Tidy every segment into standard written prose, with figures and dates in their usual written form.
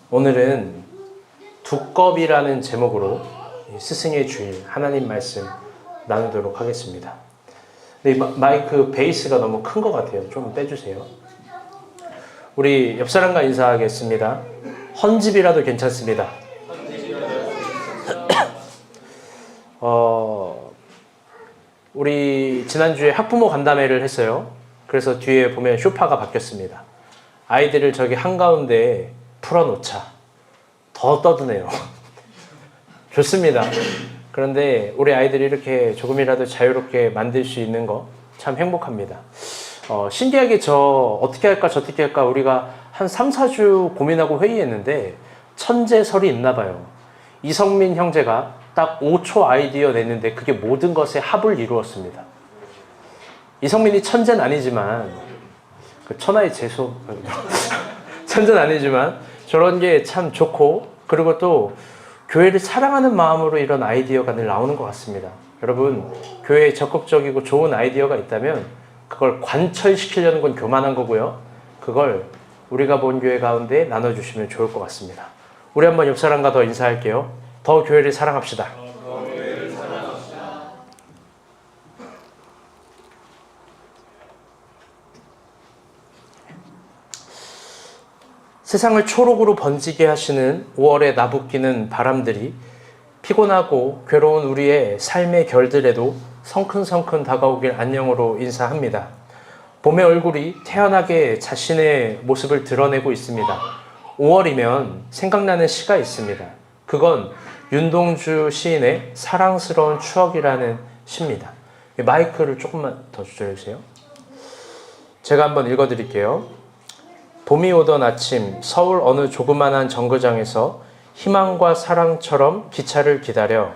오늘은 두껍이라는 제목으로 스승의 주일 하나님 말씀 나누도록 하겠습니다. 근데 마이크 베이스가 너무 큰 것 같아요. 좀 빼주세요. 우리 옆 사람과 인사하겠습니다. 헌집이라도 괜찮습니다. 우리 지난주에 학부모 간담회를 했어요. 그래서 뒤에 보면 쇼파가 바뀌었습니다. 아이들을 저기 한가운데에 풀어놓자. 더 떠드네요. 좋습니다. 그런데 우리 아이들이 이렇게 조금이라도 자유롭게 만들 수 있는 거 참 행복합니다. 신기하게 저 어떻게 할까 저떻게 할까 우리가 한 3, 4주 고민하고 회의했는데 천재설이 있나 봐요. 이성민 형제가 딱 5초 아이디어 냈는데 그게 모든 것의 합을 이루었습니다. 이성민이 천재는 아니지만 그 천하의 재수 천재는 아니지만 저런 게 참 좋고, 그리고 또 교회를 사랑하는 마음으로 이런 아이디어가 늘 나오는 것 같습니다. 여러분, 교회에 적극적이고 좋은 아이디어가 있다면 그걸 관철시키려는 건 교만한 거고요. 그걸 우리가 본 교회 가운데 나눠주시면 좋을 것 같습니다. 우리 한번 옆 사람과 더 인사할게요. 더 교회를 사랑합시다. 세상을 초록으로 번지게 하시는 5월에 나부끼는 바람들이 피곤하고 괴로운 우리의 삶의 결들에도 성큼성큼 다가오길 안녕으로 인사합니다. 봄의 얼굴이 태연하게 자신의 모습을 드러내고 있습니다. 5월이면 생각나는 시가 있습니다. 그건 윤동주 시인의 사랑스러운 추억이라는 시입니다. 마이크를 조금만 더 조절해주세요. 제가 한번 읽어드릴게요. 봄이 오던 아침, 서울 어느 조그만한 정거장에서 희망과 사랑처럼 기차를 기다려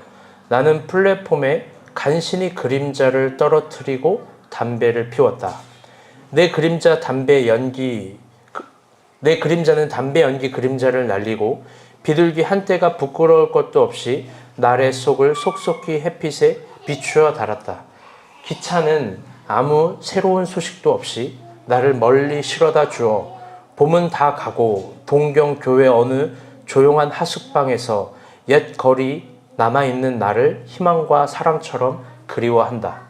나는 플랫폼에 간신히 그림자를 떨어뜨리고 담배를 피웠다. 내 그림자는 담배 연기 그림자를 날리고 비둘기 한때가 부끄러울 것도 없이 날의 속을 속속히 햇빛에 비추어 달았다. 기차는 아무 새로운 소식도 없이 나를 멀리 실어다 주어 봄은 다 가고 동경교회 어느 조용한 하숙방에서 옛 거리 남아있는 나를 희망과 사랑처럼 그리워한다.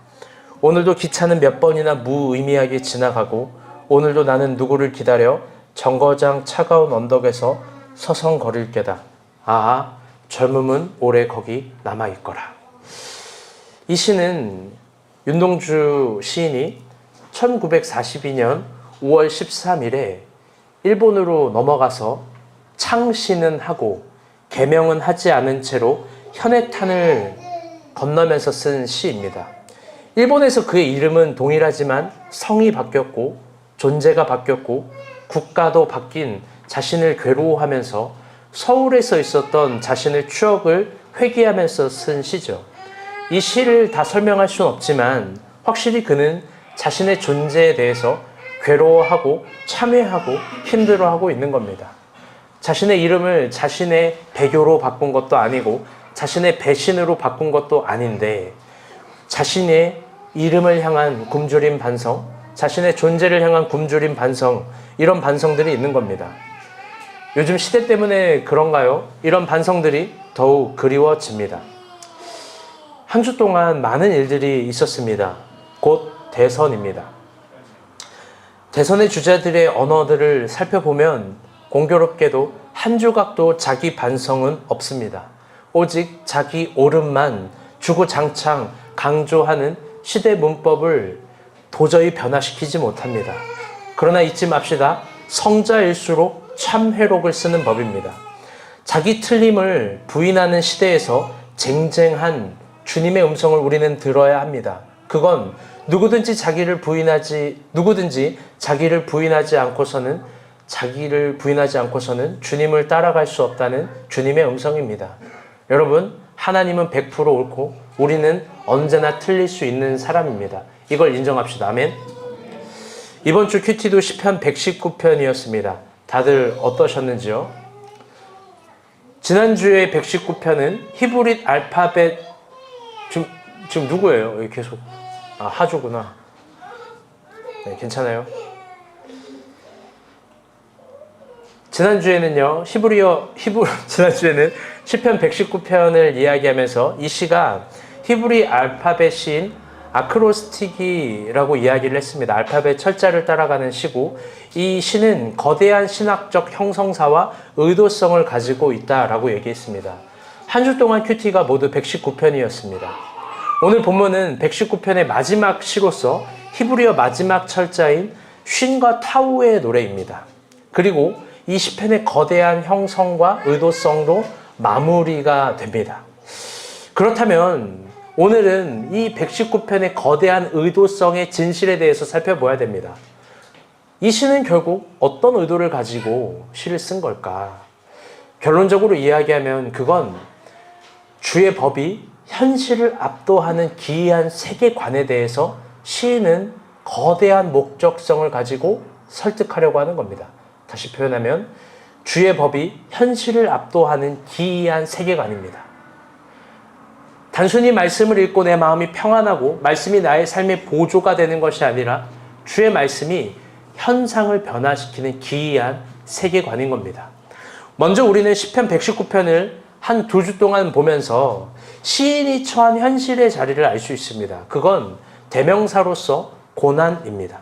오늘도 기차는 몇 번이나 무의미하게 지나가고 오늘도 나는 누구를 기다려 정거장 차가운 언덕에서 서성거릴 게다. 아, 젊음은 오래 거기 남아있거라. 이 시는 윤동주 시인이 1942년 5월 13일에 일본으로 넘어가서 창시는 하고 개명은 하지 않은 채로 현해탄을 건너면서 쓴 시입니다. 일본에서 그의 이름은 동일하지만 성이 바뀌었고 존재가 바뀌었고 국가도 바뀐 자신을 괴로워하면서 서울에서 있었던 자신의 추억을 회귀하면서 쓴 시죠. 이 시를 다 설명할 수는 없지만 확실히 그는 자신의 존재에 대해서 괴로워하고 참회하고 힘들어하고 있는 겁니다. 자신의 이름을 자신의 배교로 바꾼 것도 아니고 자신의 배신으로 바꾼 것도 아닌데 자신의 이름을 향한 굶주린 반성, 자신의 존재를 향한 굶주린 반성, 이런 반성들이 있는 겁니다. 요즘 시대 때문에 그런가요? 이런 반성들이 더욱 그리워집니다. 한 주 동안 많은 일들이 있었습니다. 곧 대선입니다. 대선의 주자들의 언어들을 살펴보면 공교롭게도 한 조각도 자기 반성은 없습니다. 오직 자기 옳음만 주구장창 강조하는 시대 문법을 도저히 변화시키지 못합니다. 그러나 잊지 맙시다. 성자일수록 참회록을 쓰는 법입니다. 자기 틀림을 부인하는 시대에서 쟁쟁한 주님의 음성을 우리는 들어야 합니다. 그건 누구든지 자기를 부인하지 않고서는 주님을 따라갈 수 없다는 주님의 음성입니다. 여러분, 하나님은 100% 옳고 우리는 언제나 틀릴 수 있는 사람입니다. 이걸 인정합시다. 아멘. 이번 주 큐티도 시편 119편이었습니다. 다들 어떠셨는지요? 지난주에 119편은 히브리 알파벳 지금 누구예요? 여기 계속 하주구나. 네, 괜찮아요. 지난주에는요, 지난주에는 시편 119편을 이야기하면서 이 시가 히브리 알파벳 시인 아크로스티기라고 이야기를 했습니다. 알파벳 철자를 따라가는 시고, 이 시는 거대한 신학적 형성사와 의도성을 가지고 있다라고 얘기했습니다. 한 주 동안 큐티가 모두 119편이었습니다. 오늘 본문은 119편의 마지막 시로서 히브리어 마지막 철자인 쉰과 타우의 노래입니다. 그리고 이 시편의 거대한 형성과 의도성으로 마무리가 됩니다. 그렇다면 오늘은 이 119편의 거대한 의도성의 진실에 대해서 살펴봐야 됩니다. 이 시는 결국 어떤 의도를 가지고 시를 쓴 걸까? 결론적으로 이야기하면 그건 주의 법이 현실을 압도하는 기이한 세계관에 대해서 시인은 거대한 목적성을 가지고 설득하려고 하는 겁니다. 다시 표현하면 주의 법이 현실을 압도하는 기이한 세계관입니다. 단순히 말씀을 읽고 내 마음이 평안하고 말씀이 나의 삶의 보조가 되는 것이 아니라 주의 말씀이 현상을 변화시키는 기이한 세계관인 겁니다. 먼저 우리는 시편 119편을 한 2주 동안 보면서 시인이 처한 현실의 자리를 알 수 있습니다. 그건 대명사로서 고난입니다.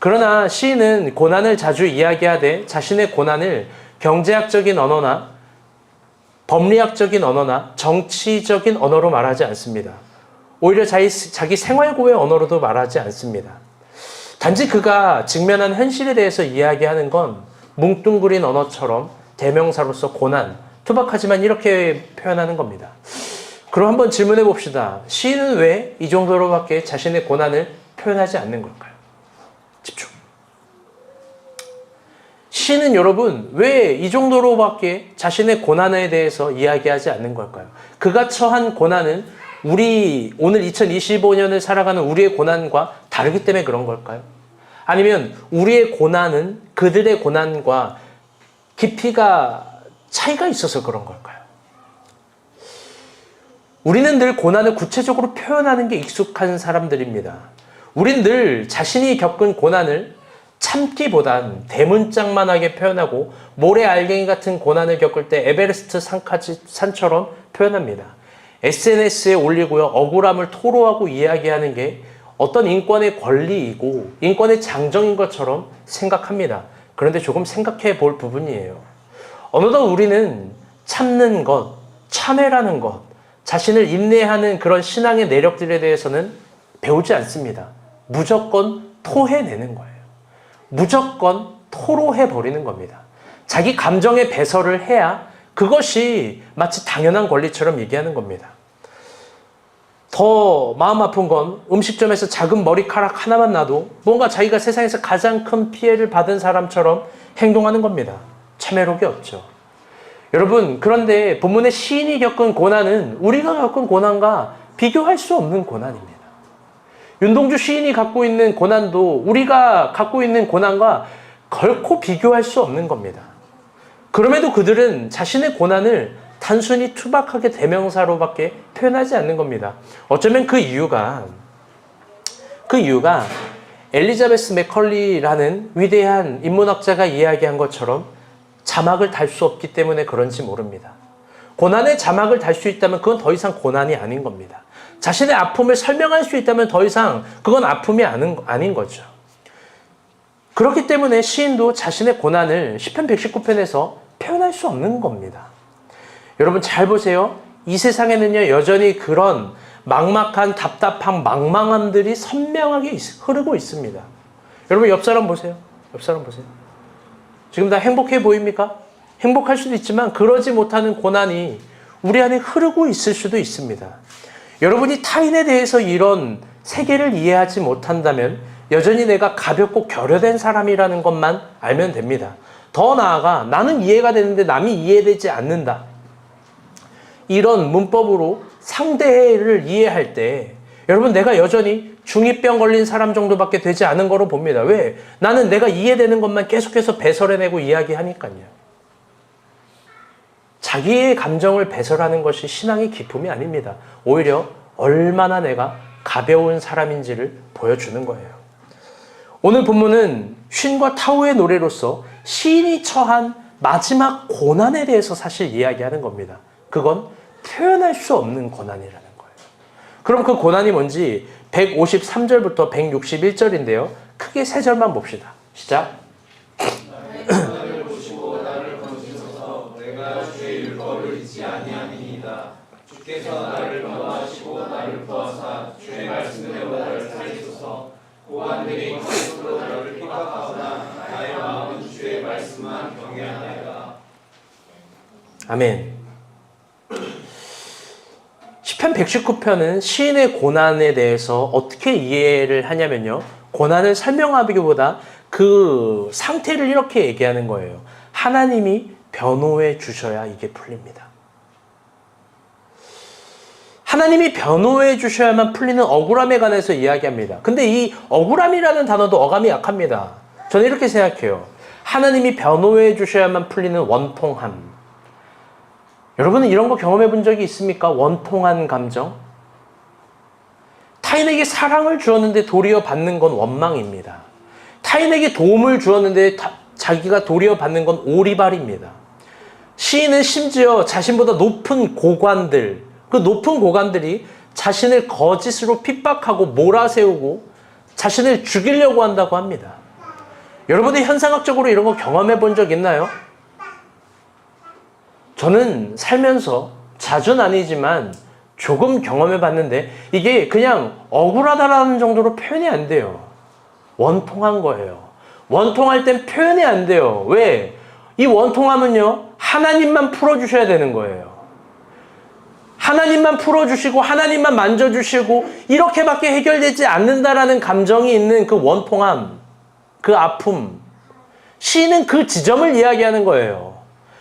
그러나 시인은 고난을 자주 이야기하되 자신의 고난을 경제학적인 언어나 법리학적인 언어나 정치적인 언어로 말하지 않습니다. 오히려 자기 생활고의 언어로도 말하지 않습니다. 단지 그가 직면한 현실에 대해서 이야기하는 건 뭉뚱그린 언어처럼 대명사로서 고난, 투박하지만 이렇게 표현하는 겁니다. 그럼 한번 질문해 봅시다. 시인은 왜 이 정도로밖에 자신의 고난을 표현하지 않는 걸까요? 집중. 시인은 여러분 왜 이 정도로밖에 자신의 고난에 대해서 이야기하지 않는 걸까요? 그가 처한 고난은 오늘 2025년을 살아가는 우리의 고난과 다르기 때문에 그런 걸까요? 아니면 우리의 고난은 그들의 고난과 깊이가 차이가 있어서 그런 걸까요? 우리는 늘 고난을 구체적으로 표현하는 게 익숙한 사람들입니다. 우린 늘 자신이 겪은 고난을 참기보단 대문짝만하게 표현하고 모래 알갱이 같은 고난을 겪을 때 에베레스트 산처럼 표현합니다. SNS에 올리고요. 억울함을 토로하고 이야기하는 게 어떤 인권의 권리이고 인권의 장정인 것처럼 생각합니다. 그런데 조금 생각해 볼 부분이에요. 어느덧 우리는 참는 것, 참회라는 것, 자신을 인내하는 그런 신앙의 내력들에 대해서는 배우지 않습니다. 무조건 토해내는 거예요. 무조건 토로해버리는 겁니다. 자기 감정에 배설을 해야 그것이 마치 당연한 권리처럼 얘기하는 겁니다. 더 마음 아픈 건 음식점에서 작은 머리카락 하나만 나도 뭔가 자기가 세상에서 가장 큰 피해를 받은 사람처럼 행동하는 겁니다. 참회록이 없죠. 여러분, 그런데 본문의 시인이 겪은 고난은 우리가 겪은 고난과 비교할 수 없는 고난입니다. 윤동주 시인이 갖고 있는 고난도 우리가 갖고 있는 고난과 결코 비교할 수 없는 겁니다. 그럼에도 그들은 자신의 고난을 단순히 투박하게 대명사로밖에 표현하지 않는 겁니다. 어쩌면 그 이유가 엘리자베스 맥컬리라는 위대한 인문학자가 이야기한 것처럼 자막을 달 수 없기 때문에 그런지 모릅니다. 고난의 자막을 달 수 있다면 그건 더 이상 고난이 아닌 겁니다. 자신의 아픔을 설명할 수 있다면 더 이상 그건 아픔이 아닌 거죠. 그렇기 때문에 시인도 자신의 고난을 시편 119편에서 표현할 수 없는 겁니다. 여러분 잘 보세요. 이 세상에는요 여전히 그런 막막한 답답한 망망함들이 선명하게 흐르고 있습니다. 여러분 옆 사람 보세요. 옆 사람 보세요. 지금 다 행복해 보입니까? 행복할 수도 있지만 그러지 못하는 고난이 우리 안에 흐르고 있을 수도 있습니다. 여러분이 타인에 대해서 이런 세계를 이해하지 못한다면 여전히 내가 가볍고 결여된 사람이라는 것만 알면 됩니다. 더 나아가 나는 이해가 되는데 남이 이해되지 않는다. 이런 문법으로 상대를 이해할 때 여러분 내가 여전히 중2병 걸린 사람 정도밖에 되지 않은 거로 봅니다. 왜? 나는 내가 이해되는 것만 계속해서 배설해내고 이야기하니까요. 자기의 감정을 배설하는 것이 신앙의 기쁨이 아닙니다. 오히려 얼마나 내가 가벼운 사람인지를 보여주는 거예요. 오늘 본문은 쉰과 타우의 노래로서 시인이 처한 마지막 고난에 대해서 사실 이야기하는 겁니다. 그건 표현할 수 없는 고난이라는 거예요. 그럼 그 고난이 뭔지 153절부터 161절인데요. 크게 세 절만 봅시다. 시작. 나를 보시고 나를 건지소서. 내가 주의 율법을 잊지 아니함이니이다. 주께서 나를 변호하시고 나를 구하사 주의 말씀대로 나를 살리소서. 고관들이 거짓으로 나를 핍박하거나 나의 마음은 주의 말씀만 경외하나이다. 아멘. 시편 119편은 시인의 고난에 대해서 어떻게 이해를 하냐면요. 고난을 설명하기보다 그 상태를 이렇게 얘기하는 거예요. 하나님이 변호해 주셔야 이게 풀립니다. 하나님이 변호해 주셔야만 풀리는 억울함에 관해서 이야기합니다. 근데 이 억울함이라는 단어도 어감이 약합니다. 저는 이렇게 생각해요. 하나님이 변호해 주셔야만 풀리는 원통함. 여러분은 이런 거 경험해 본 적이 있습니까? 원통한 감정? 타인에게 사랑을 주었는데 도리어 받는 건 원망입니다. 타인에게 도움을 주었는데 자기가 도리어 받는 건 오리발입니다. 시인은 심지어 자신보다 높은 고관들, 그 높은 고관들이 자신을 거짓으로 핍박하고 몰아세우고 자신을 죽이려고 한다고 합니다. 여러분이 현상학적으로 이런 거 경험해 본 적 있나요? 저는 살면서 자주는 아니지만 조금 경험해 봤는데 이게 그냥 억울하다라는 정도로 표현이 안 돼요. 원통한 거예요. 원통할 땐 표현이 안 돼요. 왜? 이 원통함은요, 하나님만 풀어주셔야 되는 거예요. 하나님만 풀어주시고 하나님만 만져주시고 이렇게밖에 해결되지 않는다라는 감정이 있는 그 원통함, 그 아픔. 시인은 그 지점을 이야기하는 거예요.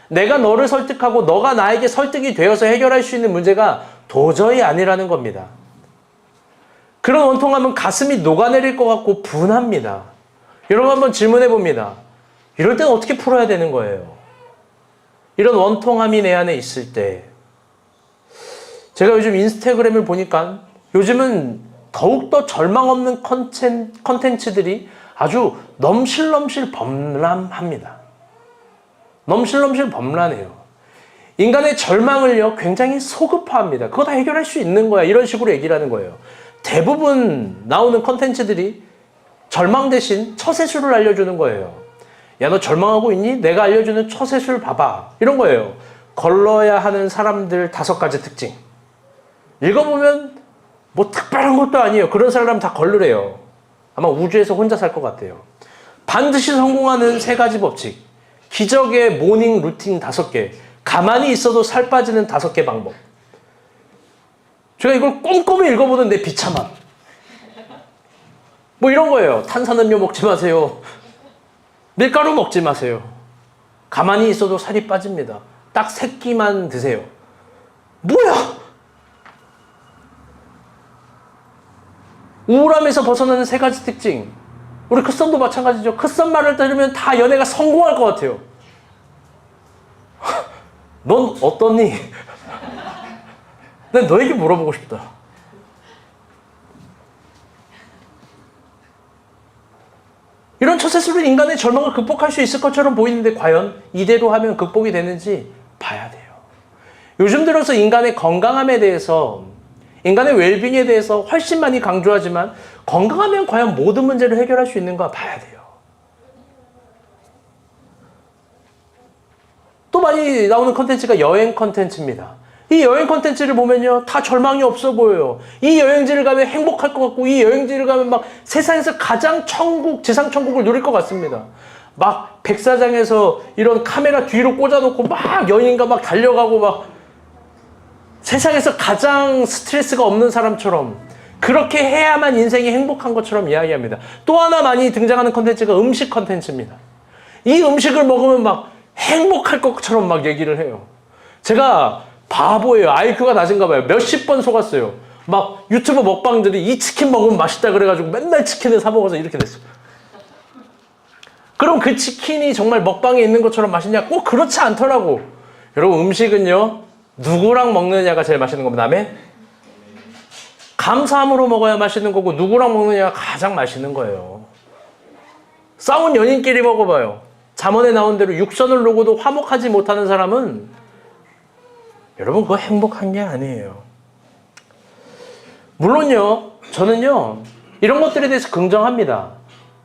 내가 너를 설득하고 너가 나에게 설득이 되어서 해결할 수 있는 문제가 도저히 아니라는 겁니다. 그런 원통함은 가슴이 녹아내릴 것 같고 분합니다. 여러분 한번 질문해 봅니다. 이럴 땐 어떻게 풀어야 되는 거예요? 이런 원통함이 내 안에 있을 때 제가 요즘 인스타그램을 보니까 요즘은 더욱더 절망 없는 컨텐츠들이 아주 넘실넘실 범람합니다. 넘실넘실 범람해요. 인간의 절망을요 굉장히 소급화합니다. 그거 다 해결할 수 있는 거야. 이런 식으로 얘기를 하는 거예요. 대부분 나오는 컨텐츠들이 절망 대신 처세술을 알려주는 거예요. 야, 너 절망하고 있니? 내가 알려주는 처세술 봐봐. 이런 거예요. 걸러야 하는 사람들 5가지 특징. 읽어보면 뭐 특별한 것도 아니에요. 그런 사람 다 걸르래요. 아마 우주에서 혼자 살 것 같아요. 반드시 성공하는 3가지 법칙. 기적의 모닝 루틴 5개. 가만히 있어도 살 빠지는 5개 방법. 제가 이걸 꼼꼼히 읽어보는데 비참함. 뭐 이런 거예요. 탄산음료 먹지 마세요. 밀가루 먹지 마세요. 가만히 있어도 살이 빠집니다. 딱 3끼만 드세요. 뭐야? 우울함에서 벗어나는 3가지 특징. 우리 크썸도 마찬가지죠. 크썸 말을 들으면 다 연애가 성공할 것 같아요. 넌 어떠니? 난 너에게 물어보고 싶다. 이런 처세술은 인간의 절망을 극복할 수 있을 것처럼 보이는데 과연 이대로 하면 극복이 되는지 봐야 돼요. 요즘 들어서 인간의 건강함에 대해서, 인간의 웰빙에 대해서 훨씬 많이 강조하지만 건강하면 과연 모든 문제를 해결할 수 있는가 봐야 돼요. 또 많이 나오는 컨텐츠가 여행 컨텐츠입니다. 이 여행 컨텐츠를 보면요, 다 절망이 없어 보여요. 이 여행지를 가면 행복할 것 같고, 이 여행지를 가면 막 세상에서 가장 천국, 지상 천국을 누릴 것 같습니다. 막 백사장에서 이런 카메라 뒤로 꽂아놓고 막 연인과 막 달려가고 막 세상에서 가장 스트레스가 없는 사람처럼 그렇게 해야만 인생이 행복한 것처럼 이야기합니다. 또 하나 많이 등장하는 컨텐츠가 음식 컨텐츠입니다. 이 음식을 먹으면 막 행복할 것처럼 막 얘기를 해요. 제가 바보예요. IQ가 낮은가 봐요. 몇십 번 속았어요. 막 유튜브 먹방들이 이 치킨 먹으면 맛있다 그래가지고 맨날 치킨을 사 먹어서 이렇게 됐어요. 그럼 그 치킨이 정말 먹방에 있는 것처럼 맛있냐? 꼭 그렇지 않더라고. 여러분, 음식은요, 누구랑 먹느냐가 제일 맛있는 겁니다. 아멘? 감사함으로 먹어야 맛있는 거고, 누구랑 먹느냐가 가장 맛있는 거예요. 싸운 연인끼리 먹어봐요. 잠언에 나온 대로 육선을 놓고도 화목하지 못하는 사람은 여러분 그거 행복한 게 아니에요. 물론요, 저는요 이런 것들에 대해서 긍정합니다.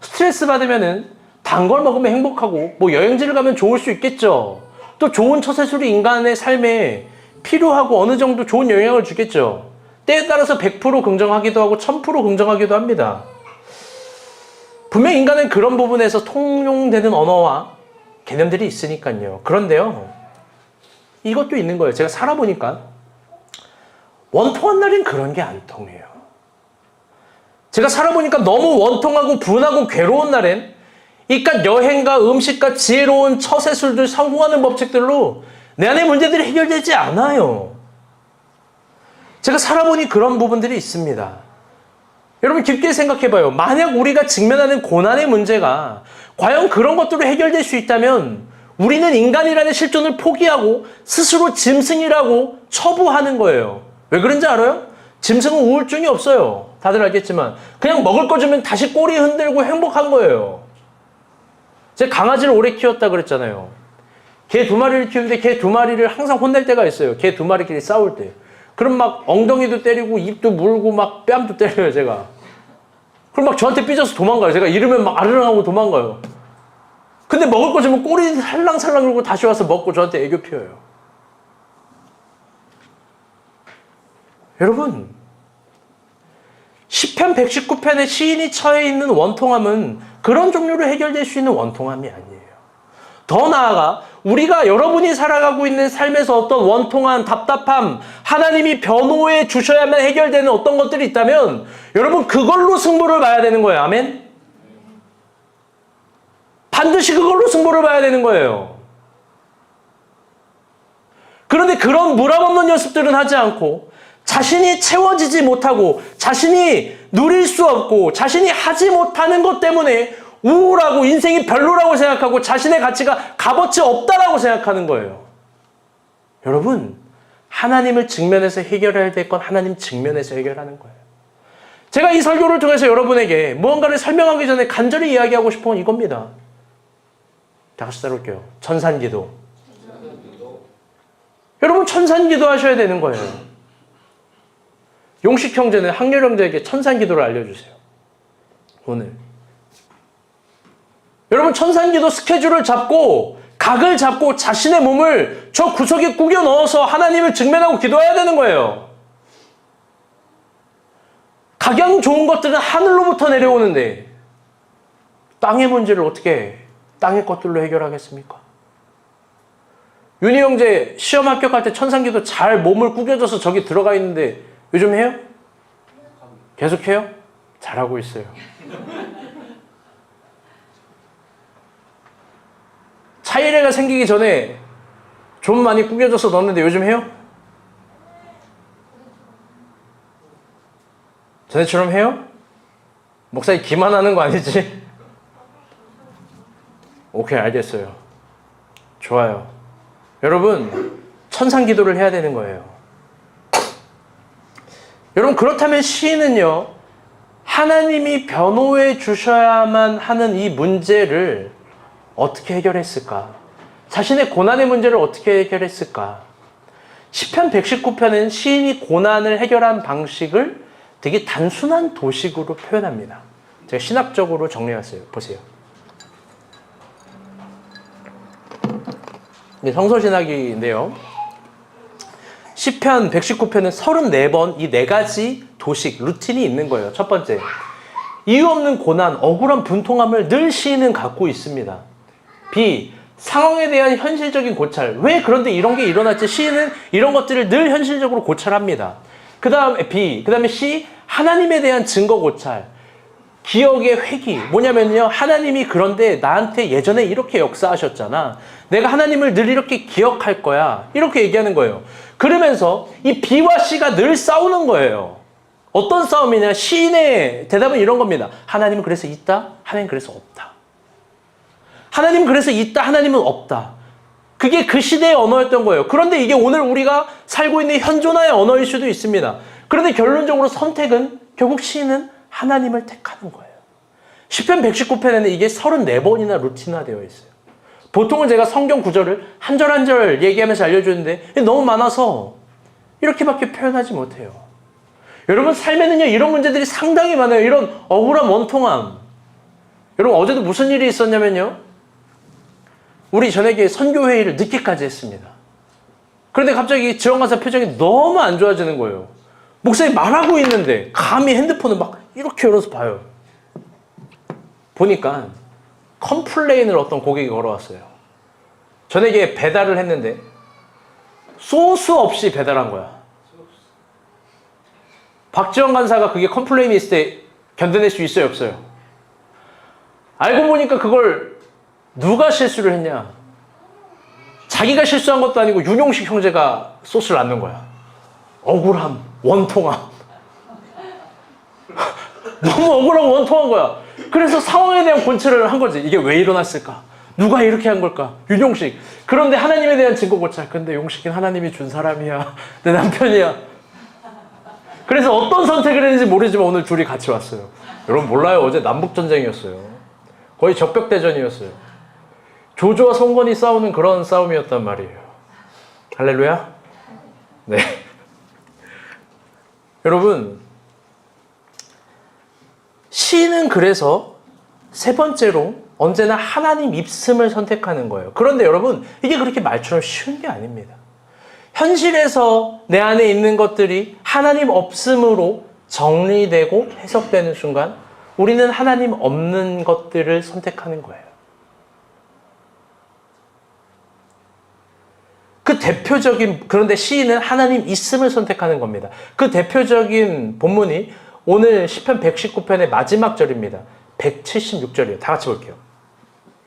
스트레스 받으면은 단 걸 먹으면 행복하고 뭐 여행지를 가면 좋을 수 있겠죠. 또 좋은 처세술이 인간의 삶에 필요하고 어느 정도 좋은 영향을 주겠죠. 때에 따라서 100% 긍정하기도 하고 1000% 긍정하기도 합니다. 분명 인간은 그런 부분에서 통용되는 언어와 개념들이 있으니까요. 그런데요, 이것도 있는 거예요. 제가 살아보니까 원통한 날엔 그런 게 안 통해요. 제가 살아보니까 너무 원통하고 분하고 괴로운 날엔 이깟 여행과 음식과 지혜로운 처세술들 성공하는 법칙들로 내 안의 문제들이 해결되지 않아요. 제가 살아보니 그런 부분들이 있습니다. 여러분 깊게 생각해봐요. 만약 우리가 직면하는 고난의 문제가 과연 그런 것들로 해결될 수 있다면 우리는 인간이라는 실존을 포기하고 스스로 짐승이라고 처부하는 거예요. 왜 그런지 알아요? 짐승은 우울증이 없어요. 다들 알겠지만 그냥 먹을 거 주면 다시 꼬리 흔들고 행복한 거예요. 제가 강아지를 오래 키웠다 그랬잖아요. 개 2마리를 키우는데 개 2마리를 항상 혼낼 때가 있어요. 개 2마리끼리 싸울 때. 그럼 막 엉덩이도 때리고 입도 물고 막 뺨도 때려요, 제가. 그럼 막 저한테 삐져서 도망가요. 제가 이러면 막 아르릉하고 도망가요. 근데 먹을 거 주면 꼬리 살랑살랑 그러고 다시 와서 먹고 저한테 애교 피워요. 여러분, 시편 119편의 시인이 처해 있는 원통함은 그런 종류로 해결될 수 있는 원통함이 아니에요. 더 나아가 우리가 여러분이 살아가고 있는 삶에서 어떤 원통한 답답함, 하나님이 변호해 주셔야만 해결되는 어떤 것들이 있다면 여러분 그걸로 승부를 봐야 되는 거예요. 아멘? 반드시 그걸로 승부를 봐야 되는 거예요. 그런데 그런 물어없는 연습들은 하지 않고 자신이 채워지지 못하고 자신이 누릴 수 없고 자신이 하지 못하는 것 때문에 우울하고 인생이 별로라고 생각하고 자신의 가치가 값어치 없다라고 생각하는 거예요. 여러분, 하나님을 직면해서 해결해야 될 건 하나님 직면해서 해결하는 거예요. 제가 이 설교를 통해서 여러분에게 무언가를 설명하기 전에 간절히 이야기하고 싶은 건 이겁니다. 다 같이 따라올게요. 천산기도. 여러분 천산기도 하셔야 되는 거예요. 용식 형제는 학렬 형제에게 천산기도를 알려주세요. 오늘. 여러분 천산기도 스케줄을 잡고 각을 잡고 자신의 몸을 저 구석에 꾸겨 넣어서 하나님을 직면하고 기도해야 되는 거예요. 각양 좋은 것들은 하늘로부터 내려오는데 땅의 문제를 어떻게 땅의 것들로 해결하겠습니까? 윤희 형제 시험 합격할 때 천산기도 잘 몸을 구겨져서 저기 들어가 있는데 요즘 해요? 계속 해요? 잘하고 있어요. 차이래가 생기기 전에 좀 많이 구겨져서 넣었는데 요즘 해요? 전에처럼 해요? 목사님 기만하는 거 아니지? 오케이, 알겠어요. 좋아요. 여러분, 천상기도를 해야 되는 거예요. 여러분, 그렇다면 시인은요, 하나님이 변호해 주셔야만 하는 이 문제를 어떻게 해결했을까? 자신의 고난의 문제를 어떻게 해결했을까? 시편 119편은 시인이 고난을 해결한 방식을 되게 단순한 도식으로 표현합니다. 제가 신학적으로 정리했어요. 보세요. 성서신학인데요. 시편 119편은 34번 이 4가지 도식, 루틴이 있는 거예요. 첫 번째, 이유 없는 고난, 억울한 분통함을 늘 시인은 갖고 있습니다. B, 상황에 대한 현실적인 고찰. 왜 그런데 이런 게 일어났지? 시인은 이런 것들을 늘 현실적으로 고찰합니다. 그 다음에 B, 그 다음에 C, 하나님에 대한 증거 고찰. 기억의 회귀. 뭐냐면요, 하나님이 그런데 나한테 예전에 이렇게 역사하셨잖아. 내가 하나님을 늘 이렇게 기억할 거야. 이렇게 얘기하는 거예요. 그러면서 이 B와 C가 늘 싸우는 거예요. 어떤 싸움이냐? 시인의 대답은 이런 겁니다. 하나님은 그래서 있다, 하나님은 그래서 없다. 하나님은 그래서 있다, 하나님은 없다. 그게 그 시대의 언어였던 거예요. 그런데 이게 오늘 우리가 살고 있는 현존화의 언어일 수도 있습니다. 그런데 결론적으로 선택은 결국 시인은 하나님을 택하는 거예요. 시편 119편에는 이게 34번이나 루틴화되어 있어요. 보통은 제가 성경 구절을 한 절 한 절 얘기하면서 알려주는데 너무 많아서 이렇게밖에 표현하지 못해요. 여러분 삶에는요 이런 문제들이 상당히 많아요. 이런 억울한 원통함. 여러분 어제도 무슨 일이 있었냐면요. 우리 전에게 선교회의를 늦게까지 했습니다. 그런데 갑자기 지원관사 표정이 너무 안 좋아지는 거예요. 목사님 말하고 있는데 감히 핸드폰을 막 이렇게 열어서 봐요. 보니까 컴플레인을 어떤 고객이 걸어왔어요. 전에게 배달을 했는데 소스 없이 배달한 거야. 박지원 간사가 그게 컴플레인이 있을 때 견뎌낼 수 있어요, 없어요? 알고 보니까 그걸 누가 실수를 했냐? 자기가 실수한 것도 아니고 윤용식 형제가 소스를 안 넣은 거야. 억울함, 원통함. 너무 억울하고 원통한 거야. 그래서 상황에 대한 본체를 한 거지. 이게 왜 일어났을까? 누가 이렇게 한 걸까? 윤용식. 그런데 하나님에 대한 증거 고찰. 근데 용식은 하나님이 준 사람이야. 내 남편이야. 그래서 어떤 선택을 했는지 모르지만 오늘 둘이 같이 왔어요. 여러분 몰라요. 어제 남북전쟁이었어요. 거의 적벽대전이었어요. 조조와 송건이 싸우는 그런 싸움이었단 말이에요. 할렐루야? 네. 여러분, 시인은 그래서 세 번째로 언제나 하나님 있음을 선택하는 거예요. 그런데 여러분, 이게 그렇게 말처럼 쉬운 게 아닙니다. 현실에서 내 안에 있는 것들이 하나님 없음으로 정리되고 해석되는 순간 우리는 하나님 없는 것들을 선택하는 거예요. 그 대표적인, 그런데 시인은 하나님 있음을 선택하는 겁니다. 그 대표적인 본문이 오늘 시편 119편의 마지막 절입니다. 176절이에요. 다 같이 볼게요.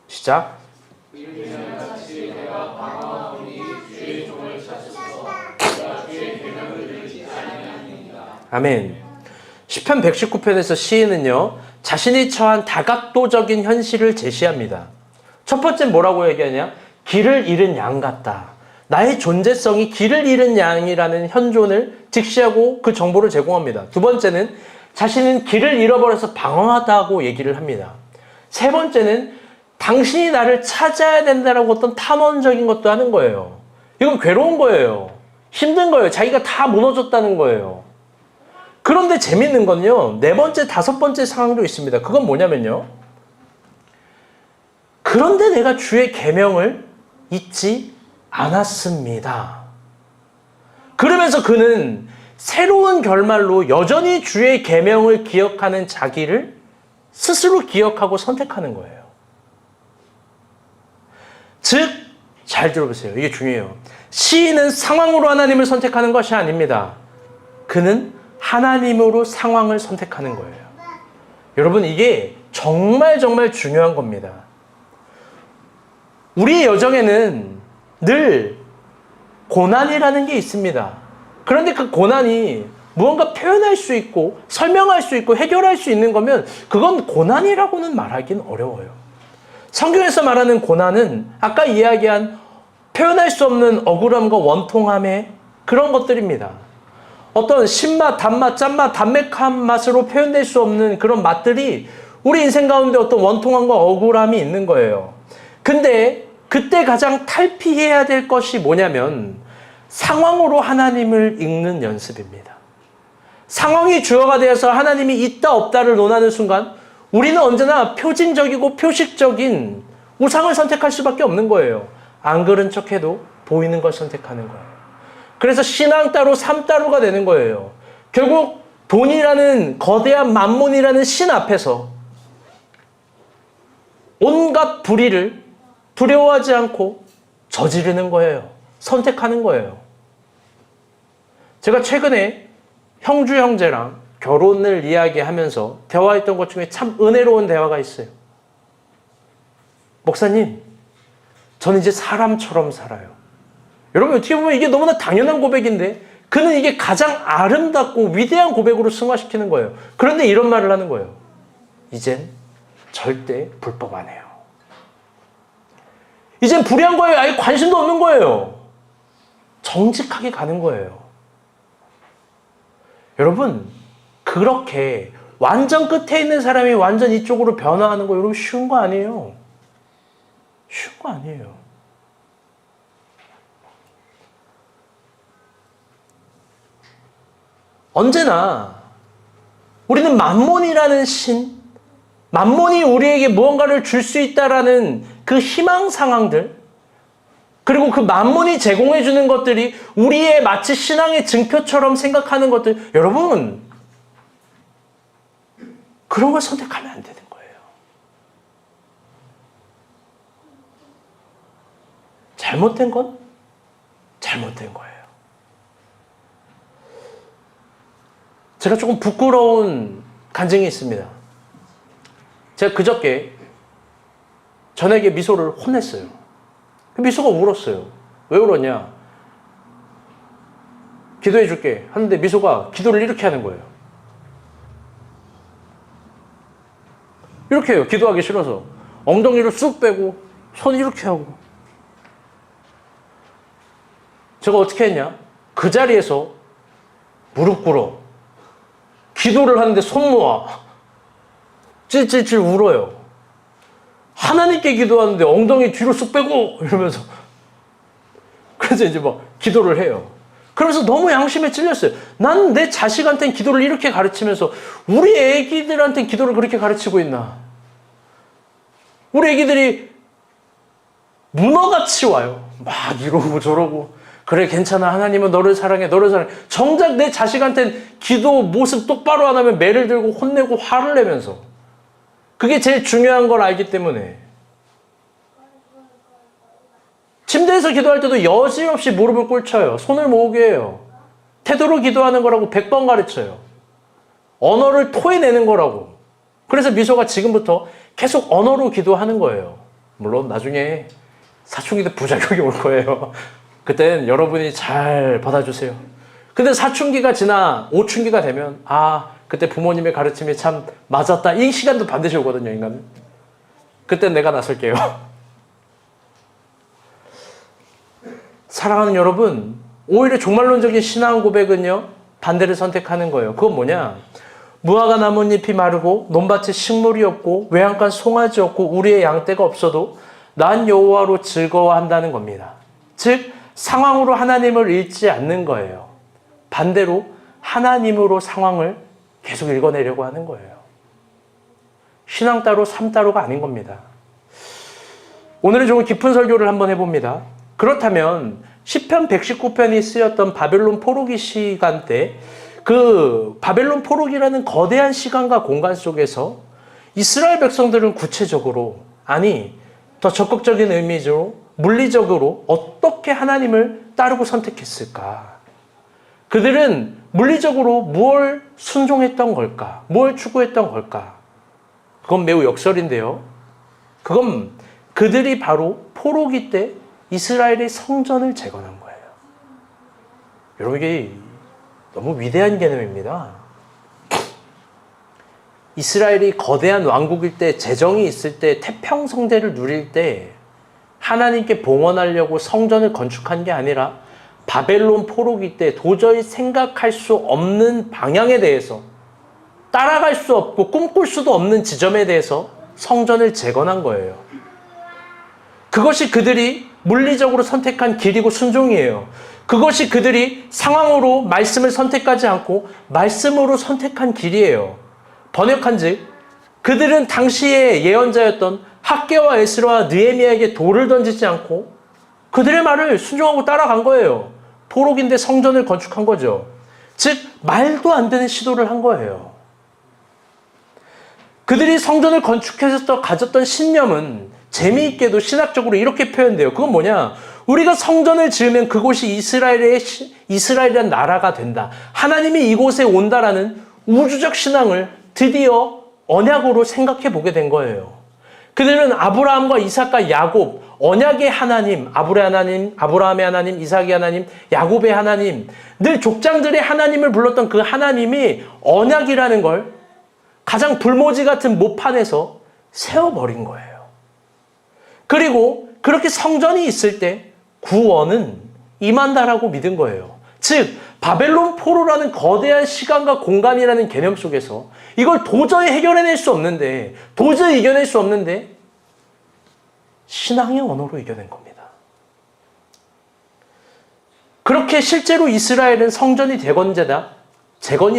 시작. 아멘. 시편 119편에서 시인은요, 자신이 처한 다각도적인 현실을 제시합니다. 첫 번째 뭐라고 얘기하냐? 길을 잃은 양 같다. 나의 존재성이 길을 잃은 양이라는 현존을 직시하고 그 정보를 제공합니다. 두 번째는 자신은 길을 잃어버려서 방황하다고 얘기를 합니다. 세 번째는 당신이 나를 찾아야 된다라고 어떤 탐험적인 것도 하는 거예요. 이건 괴로운 거예요. 힘든 거예요. 자기가 다 무너졌다는 거예요. 그런데 재밌는 건요, 네 번째, 다섯 번째 상황도 있습니다. 그건 뭐냐면요, 그런데 내가 주의 계명을 잊지 않았습니다. 그러면서 그는 새로운 결말로 여전히 주의 계명을 기억하는 자기를 스스로 기억하고 선택하는 거예요. 즉, 잘 들어보세요. 이게 중요해요. 시인은 상황으로 하나님을 선택하는 것이 아닙니다. 그는 하나님으로 상황을 선택하는 거예요. 여러분, 이게 정말 정말 중요한 겁니다. 우리의 여정에는 늘 고난이라는 게 있습니다. 그런데 그 고난이 무언가 표현할 수 있고 설명할 수 있고 해결할 수 있는 거면 그건 고난이라고는 말하기는 어려워요. 성경에서 말하는 고난은 아까 이야기한 표현할 수 없는 억울함과 원통함의 그런 것들입니다. 어떤 신맛, 단맛, 짠맛, 담백한 맛으로 표현될 수 없는 그런 맛들이 우리 인생 가운데 어떤 원통함과 억울함이 있는 거예요. 근데 그때 가장 탈피해야 될 것이 뭐냐면 상황으로 하나님을 읽는 연습입니다. 상황이 주어가 되어서 하나님이 있다 없다를 논하는 순간 우리는 언제나 표징적이고 표식적인 우상을 선택할 수밖에 없는 거예요. 안 그런 척해도 보이는 걸 선택하는 거예요. 그래서 신앙 따로 삶 따로가 되는 거예요. 결국 돈이라는 거대한 만몬이라는 신 앞에서 온갖 불의를 두려워하지 않고 저지르는 거예요. 선택하는 거예요. 제가 최근에 형주 형제랑 결혼을 이야기하면서 대화했던 것 중에 참 은혜로운 대화가 있어요. 목사님, 저는 이제 사람처럼 살아요. 여러분, 어떻게 보면 이게 너무나 당연한 고백인데 그는 이게 가장 아름답고 위대한 고백으로 승화시키는 거예요. 그런데 이런 말을 하는 거예요. 이젠 절대 불법 안 해요. 이젠 불의한 거에 아예 관심도 없는 거예요. 정직하게 가는 거예요. 여러분, 그렇게 완전 끝에 있는 사람이 완전 이쪽으로 변화하는 거 여러분 쉬운 거 아니에요. 쉬운 거 아니에요. 언제나 우리는 만몬이라는 신, 만몬이 우리에게 무언가를 줄 수 있다라는 그 희망 상황들, 그리고 그 만몬이 제공해 주는 것들이 우리의 마치 신앙의 증표처럼 생각하는 것들, 여러분, 그런 걸 선택하면 안 되는 거예요. 잘못된 건 잘못된 거예요. 제가 조금 부끄러운 간증이 있습니다. 제가 그저께 전에게 미소를 혼냈어요. 미소가 울었어요. 왜 울었냐? 기도해 줄게 하는데 미소가 기도를 이렇게 하는 거예요. 이렇게 해요. 기도하기 싫어서. 엉덩이를 쑥 빼고 손 이렇게 하고. 제가 어떻게 했냐? 그 자리에서 무릎 꿇어. 기도를 하는데 손 모아. 찔찔찔 울어요. 하나님께 기도하는데 엉덩이 뒤로 쑥 빼고 이러면서. 그래서 이제 막 기도를 해요. 그러면서 너무 양심에 찔렸어요. 난 내 자식한테는 기도를 이렇게 가르치면서 우리 애기들한테는 기도를 그렇게 가르치고 있나. 우리 애기들이 문어같이 와요. 막 이러고 저러고. 그래 괜찮아. 하나님은 너를 사랑해. 너를 사랑해. 정작 내 자식한테는 기도 모습 똑바로 안 하면 매를 들고 혼내고 화를 내면서. 그게 제일 중요한 걸 알기 때문에. 침대에서 기도할 때도 여지없이 무릎을 꿇쳐요. 손을 모으게 해요. 태도로 기도하는 거라고 100번 가르쳐요. 언어를 토해내는 거라고. 그래서 미소가 지금부터 계속 언어로 기도하는 거예요. 물론 나중에 사춘기 때 부작용이 올 거예요. 그땐 여러분이 잘 받아주세요. 근데 사춘기가 지나 오춘기가 되면 그때 부모님의 가르침이 참 맞았다. 이 시간도 반드시 오거든요, 인간은. 그땐 내가 나설게요. 사랑하는 여러분, 오히려 종말론적인 신앙 고백은요, 반대를 선택하는 거예요. 그건 뭐냐? 무화과 나뭇잎이 마르고 논밭에 식물이 없고 외양간 송아지 없고 우리의 양떼가 없어도 난 여호와로 즐거워한다는 겁니다. 즉 상황으로 하나님을 읽지 않는 거예요. 반대로 하나님으로 상황을 계속 읽어내려고 하는 거예요. 신앙 따로 삶 따로가 아닌 겁니다. 오늘은 조금 깊은 설교를 한번 해봅니다. 그렇다면 시편 119편이 쓰였던 바벨론 포로기 시간 때 그 바벨론 포로기라는 거대한 시간과 공간 속에서 이스라엘 백성들은 구체적으로, 아니 더 적극적인 의미로 물리적으로 어떻게 하나님을 따르고 선택했을까? 그들은 물리적으로 무엇을 순종했던 걸까? 무엇을 추구했던 걸까? 그건 매우 역설인데요. 그건 그들이 바로 포로기 때 이스라엘의 성전을 재건한 거예요. 여러분, 이게 너무 위대한 개념입니다. 이스라엘이 거대한 왕국일 때, 재정이 있을 때, 태평성대를 누릴 때 하나님께 봉헌하려고 성전을 건축한 게 아니라 바벨론 포로기 때 도저히 생각할 수 없는 방향에 대해서, 따라갈 수 없고 꿈꿀 수도 없는 지점에 대해서 성전을 재건한 거예요. 그것이 그들이 물리적으로 선택한 길이고 순종이에요. 그것이 그들이 상황으로 말씀을 선택하지 않고 말씀으로 선택한 길이에요. 번역한즉 그들은 당시의 예언자였던 학개와 에스라와 느헤미야에게 돌을 던지지 않고 그들의 말을 순종하고 따라간 거예요. 포로기인데 성전을 건축한 거죠. 즉 말도 안 되는 시도를 한 거예요. 그들이 성전을 건축해서 가졌던 신념은 재미있게도 신학적으로 이렇게 표현돼요. 그건 뭐냐? 우리가 성전을 지으면 그곳이 이스라엘이라는 나라가 된다. 하나님이 이곳에 온다라는 우주적 신앙을 드디어 언약으로 생각해 보게 된 거예요. 그들은 아브라함과 이삭과 야곱, 언약의 하나님, 아브라함의 하나님, 이삭의 하나님, 야곱의 하나님, 늘 족장들의 하나님을 불렀던 그 하나님이 언약이라는 걸 가장 불모지 같은 모판에서 세워버린 거예요. 그리고 그렇게 성전이 있을 때 구원은 임한다라고 믿은 거예요. 즉 바벨론 포로라는 거대한 시간과 공간이라는 개념 속에서 이걸 도저히 해결해낼 수 없는데, 도저히 이겨낼 수 없는데 신앙의 언어로 이겨낸 겁니다. 그렇게 실제로 이스라엘은 성전이 재건이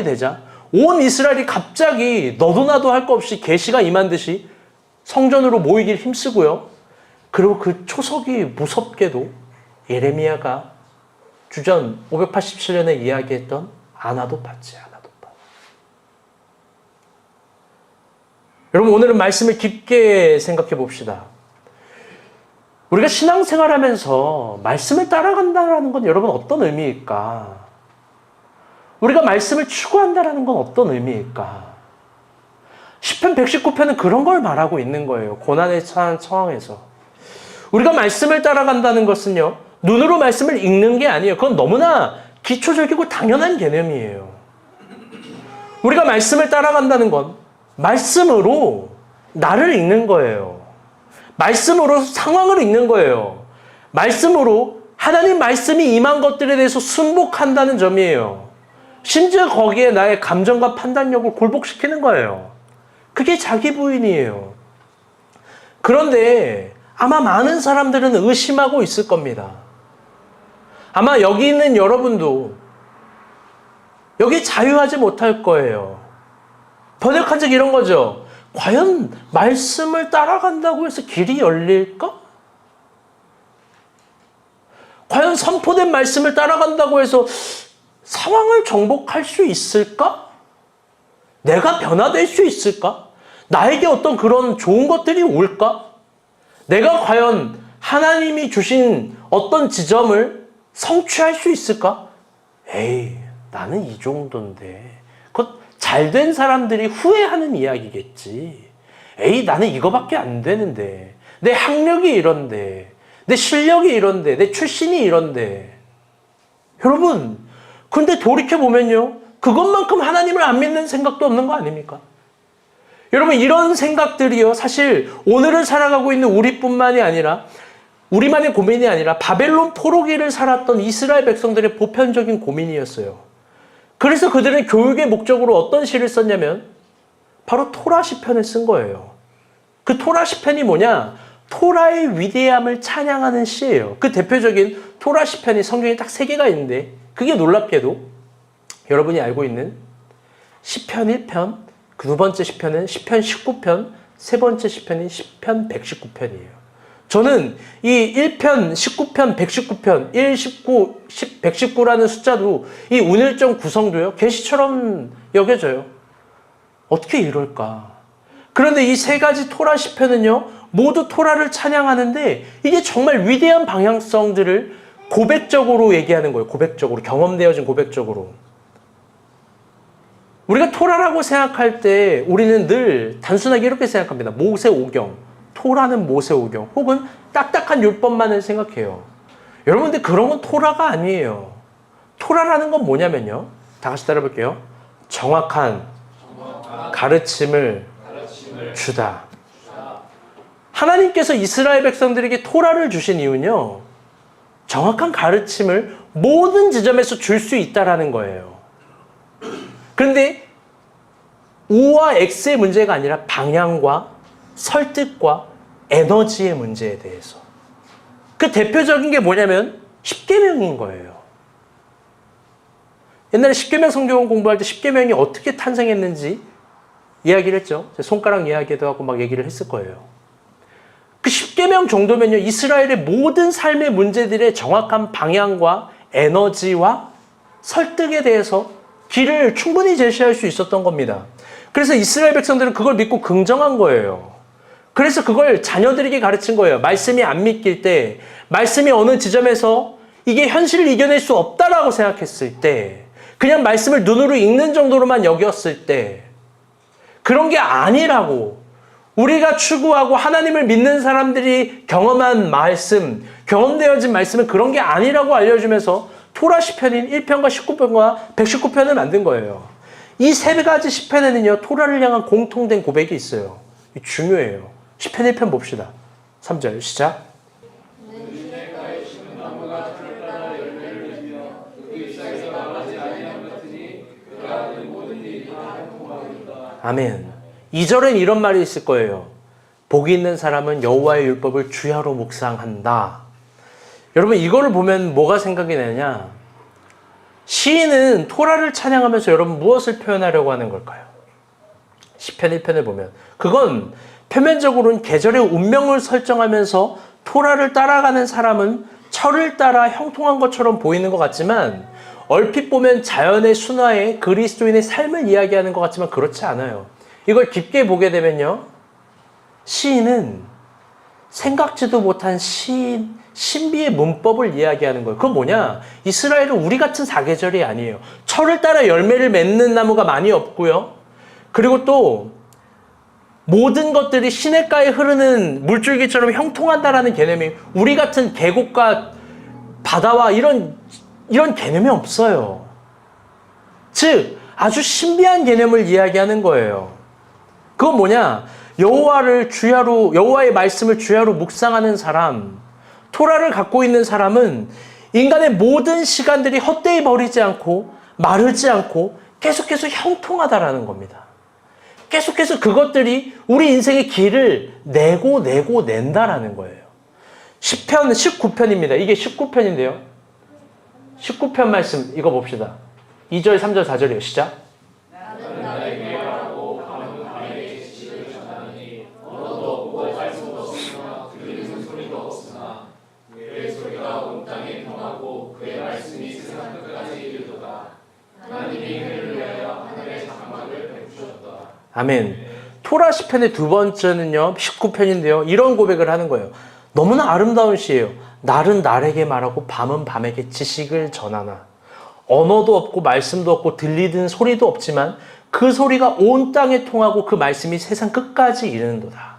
되자 온 이스라엘이 갑자기 너도 나도 할 것 없이 계시가 임한 듯이 성전으로 모이길 힘쓰고요. 그리고 그 초석이 무섭게도 예레미야가 주전 587년에 이야기했던 아나돗밭이 아나돗밭. 여러분 오늘은 말씀을 깊게 생각해 봅시다. 우리가 신앙생활하면서 말씀을 따라간다는 건 여러분 어떤 의미일까? 우리가 말씀을 추구한다는 건 어떤 의미일까? 시편 119편은 그런 걸 말하고 있는 거예요. 고난에 처한 상황에서. 우리가 말씀을 따라간다는 것은요, 눈으로 말씀을 읽는 게 아니에요. 그건 너무나 기초적이고 당연한 개념이에요. 우리가 말씀을 따라간다는 건 말씀으로 나를 읽는 거예요. 말씀으로 상황을 읽는 거예요. 말씀으로 하나님 말씀이 임한 것들에 대해서 순복한다는 점이에요. 심지어 거기에 나의 감정과 판단력을 굴복시키는 거예요. 그게 자기 부인이에요. 그런데 아마 많은 사람들은 의심하고 있을 겁니다. 아마 여기 있는 여러분도 여기 자유하지 못할 거예요. 번역한 적 이런 거죠. 과연 말씀을 따라간다고 해서 길이 열릴까? 과연 선포된 말씀을 따라간다고 해서 상황을 정복할 수 있을까? 내가 변화될 수 있을까? 나에게 어떤 그런 좋은 것들이 올까? 내가 과연 하나님이 주신 어떤 지점을 성취할 수 있을까? 에이, 나는 이 정도인데. 그것 잘된 사람들이 후회하는 이야기겠지. 에이, 나는 이거밖에 안 되는데. 내 학력이 이런데. 내 실력이 이런데. 내 출신이 이런데. 여러분, 근데 돌이켜보면요. 그것만큼 하나님을 안 믿는 생각도 없는 거 아닙니까? 여러분, 이런 생각들이요. 사실 오늘을 살아가고 있는 우리뿐만이 아니라 우리만의 고민이 아니라 바벨론 포로기를 살았던 이스라엘 백성들의 보편적인 고민이었어요. 그래서 그들은 교육의 목적으로 어떤 시를 썼냐면 바로 토라 시편을 쓴 거예요. 그 토라 시편이 뭐냐? 토라의 위대함을 찬양하는 시예요. 그 대표적인 토라 시편이 성경에 딱 3개가 있는데 그게 놀랍게도 여러분이 알고 있는 시편 1편, 그 두 번째 시편은 시편 19편, 세 번째 시편이 시편 119편이에요. 저는 이 1편, 19편, 119편, 1, 19, 119라는 숫자도 이 운율적 구성도요, 계시처럼 여겨져요. 어떻게 이럴까? 그런데 이 3가지 토라 시편은요, 모두 토라를 찬양하는데 이게 정말 위대한 방향성들을 고백적으로 얘기하는 거예요. 고백적으로, 경험되어진 고백적으로. 우리가 토라라고 생각할 때 우리는 늘 단순하게 이렇게 생각합니다. 모세오경, 토라는 모세오경, 혹은 딱딱한 율법만을 생각해요. 여러분들 그런 건 토라가 아니에요. 토라라는 건 뭐냐면요. 다 같이 따라볼게요. 정확한 가르침을 주다. 하나님께서 이스라엘 백성들에게 토라를 주신 이유는요. 정확한 가르침을 모든 지점에서 줄 수 있다라는 거예요. 그런데 O와 X의 문제가 아니라 방향과 설득과 에너지의 문제에 대해서. 그 대표적인 게 뭐냐면 십계명인 거예요. 옛날에 십계명 성경 공부할 때 십계명이 어떻게 탄생했는지 이야기를 했죠. 손가락 이야기도 하고 막 얘기를 했을 거예요. 그 십계명 정도면요, 이스라엘의 모든 삶의 문제들의 정확한 방향과 에너지와 설득에 대해서 길을 충분히 제시할 수 있었던 겁니다. 그래서 이스라엘 백성들은 그걸 믿고 긍정한 거예요. 그래서 그걸 자녀들에게 가르친 거예요. 말씀이 안 믿길 때, 말씀이 어느 지점에서 이게 현실을 이겨낼 수 없다라고 생각했을 때, 그냥 말씀을 눈으로 읽는 정도로만 여겼을 때, 그런 게 아니라고, 우리가 추구하고 하나님을 믿는 사람들이 경험한 말씀, 경험되어진 말씀은 그런 게 아니라고 알려주면서 토라 시편인 1편과 19편과 119편을 만든 거예요. 이 3가지 시편에는요, 토라를 향한 공통된 고백이 있어요. 중요해요. 시편 1편 봅시다. 3절 시작. 아멘. 2절엔 이런 말이 있을 거예요. 복이 있는 사람은 여호와의 율법을 주야로 묵상한다. 여러분 이거를 보면 뭐가 생각이 나냐? 시인은 토라를 찬양하면서 여러분 무엇을 표현하려고 하는 걸까요? 시편 1편을 보면 그건 표면적으로는 계절의 운명을 설정하면서 토라를 따라가는 사람은 철을 따라 형통한 것처럼 보이는 것 같지만 얼핏 보면 자연의 순화에 그리스도인의 삶을 이야기하는 것 같지만 그렇지 않아요. 이걸 깊게 보게 되면요. 시인은 생각지도 못한 신비의 문법을 이야기하는 거예요. 그건 뭐냐? 이스라엘은 우리 같은 사계절이 아니에요. 철을 따라 열매를 맺는 나무가 많이 없고요. 그리고 또 모든 것들이 시냇가에 흐르는 물줄기처럼 형통한다라는 개념이 우리 같은 계곡과 바다와 이런 개념이 없어요. 즉 아주 신비한 개념을 이야기하는 거예요. 그건 뭐냐? 여호와의 말씀을 주야로 묵상하는 사람, 토라를 갖고 있는 사람은 인간의 모든 시간들이 헛되이 버리지 않고 마르지 않고 계속해서 형통하다라는 겁니다. 계속해서 그것들이 우리 인생의 길을 낸다라는 거예요. 시편 19편입니다. 이게 19편인데요. 19편 말씀 이거 봅시다. 2절, 3절, 4절이요. 시작. 나는 나에게 말하고 밤은 밤에게 지식을 전하니 언어도 없고 말씀도 없으나 들리는 소리도 없으나 그의 소리가 온 땅에 통하고 그의 말씀이 세상 끝까지 이르도다. 하나님이 그를 위하여 하늘의 장막을 베푸셨다. 아멘. 토라 시편의 두 번째는요. 19편인데요. 이런 고백을 하는 거예요. 너무나 아름다운 시예요. 날은 날에게 말하고 밤은 밤에게 지식을 전하나. 언어도 없고 말씀도 없고 들리는 소리도 없지만 그 소리가 온 땅에 통하고 그 말씀이 세상 끝까지 이르는도다.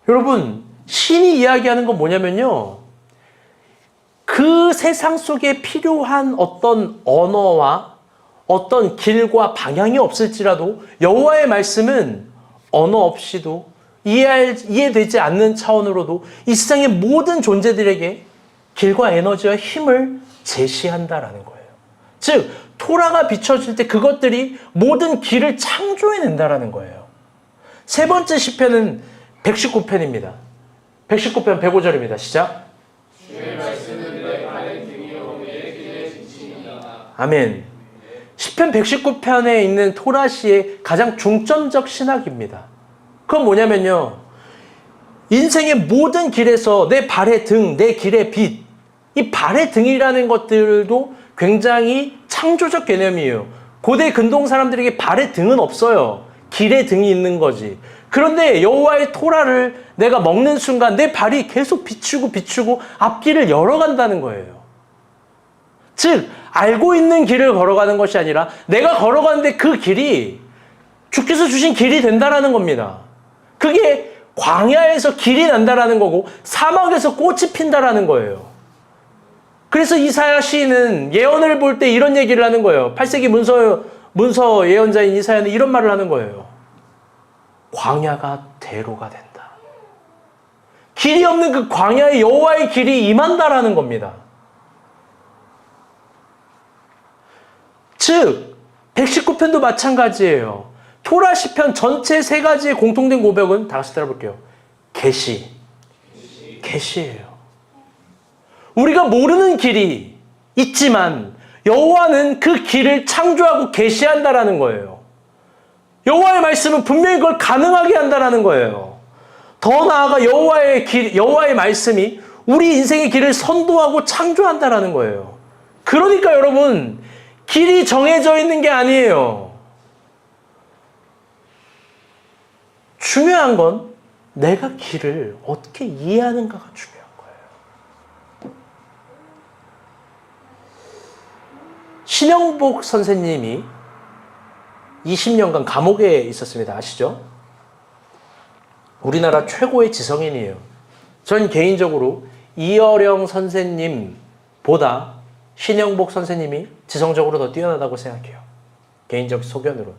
여러분, 신이 이야기하는 건 뭐냐면요. 그 세상 속에 필요한 어떤 언어와 어떤 길과 방향이 없을지라도 여호와의 말씀은 언어 없이도 이해되지 않는 차원으로도 이 세상의 모든 존재들에게 길과 에너지와 힘을 제시한다라는 거예요. 즉 토라가 비춰질 때 그것들이 모든 길을 창조해낸다라는 거예요. 세 번째 시편은 119편입니다. 119편 105절입니다. 시작. 주의 말씀은 내 발의 등이요 내 길의 지침이다. 아멘. 시편 119편에 있는 토라시의 가장 중점적 신학입니다. 그건 뭐냐면요. 인생의 모든 길에서 내 발의 등, 내 길의 빛, 이 발의 등이라는 것들도 굉장히 창조적 개념이에요. 고대 근동 사람들에게 발의 등은 없어요. 길의 등이 있는 거지. 그런데 여호와의 토라를 내가 먹는 순간 내 발이 계속 비추고 앞길을 열어간다는 거예요. 즉 알고 있는 길을 걸어가는 것이 아니라 내가 걸어가는데 그 길이 주께서 주신 길이 된다라는 겁니다. 그게 광야에서 길이 난다라는 거고 사막에서 꽃이 핀다라는 거예요. 그래서 이사야 시인은 예언을 볼 때 이런 얘기를 하는 거예요. 8세기 문서 예언자인 이사야는 이런 말을 하는 거예요. 광야가 대로가 된다. 길이 없는 그 광야에 여호와의 길이 임한다라는 겁니다. 즉 119편도 마찬가지예요. 토라 시편 전체 세 가지의 공통된 고백은 다 같이 따라볼게요. 계시예요. 우리가 모르는 길이 있지만 여호와는 그 길을 창조하고 계시한다라는 거예요. 여호와의 말씀은 분명히 그걸 가능하게 한다라는 거예요. 더 나아가 여호와의 말씀이 우리 인생의 길을 선도하고 창조한다라는 거예요. 그러니까 여러분, 길이 정해져 있는 게 아니에요. 중요한 건 내가 길을 어떻게 이해하는가가 중요한 거예요. 신영복 선생님이 20년간 감옥에 있었습니다. 아시죠? 우리나라 최고의 지성인이에요. 전 개인적으로 이어령 선생님보다 신영복 선생님이 지성적으로 더 뛰어나다고 생각해요. 개인적 소견으로.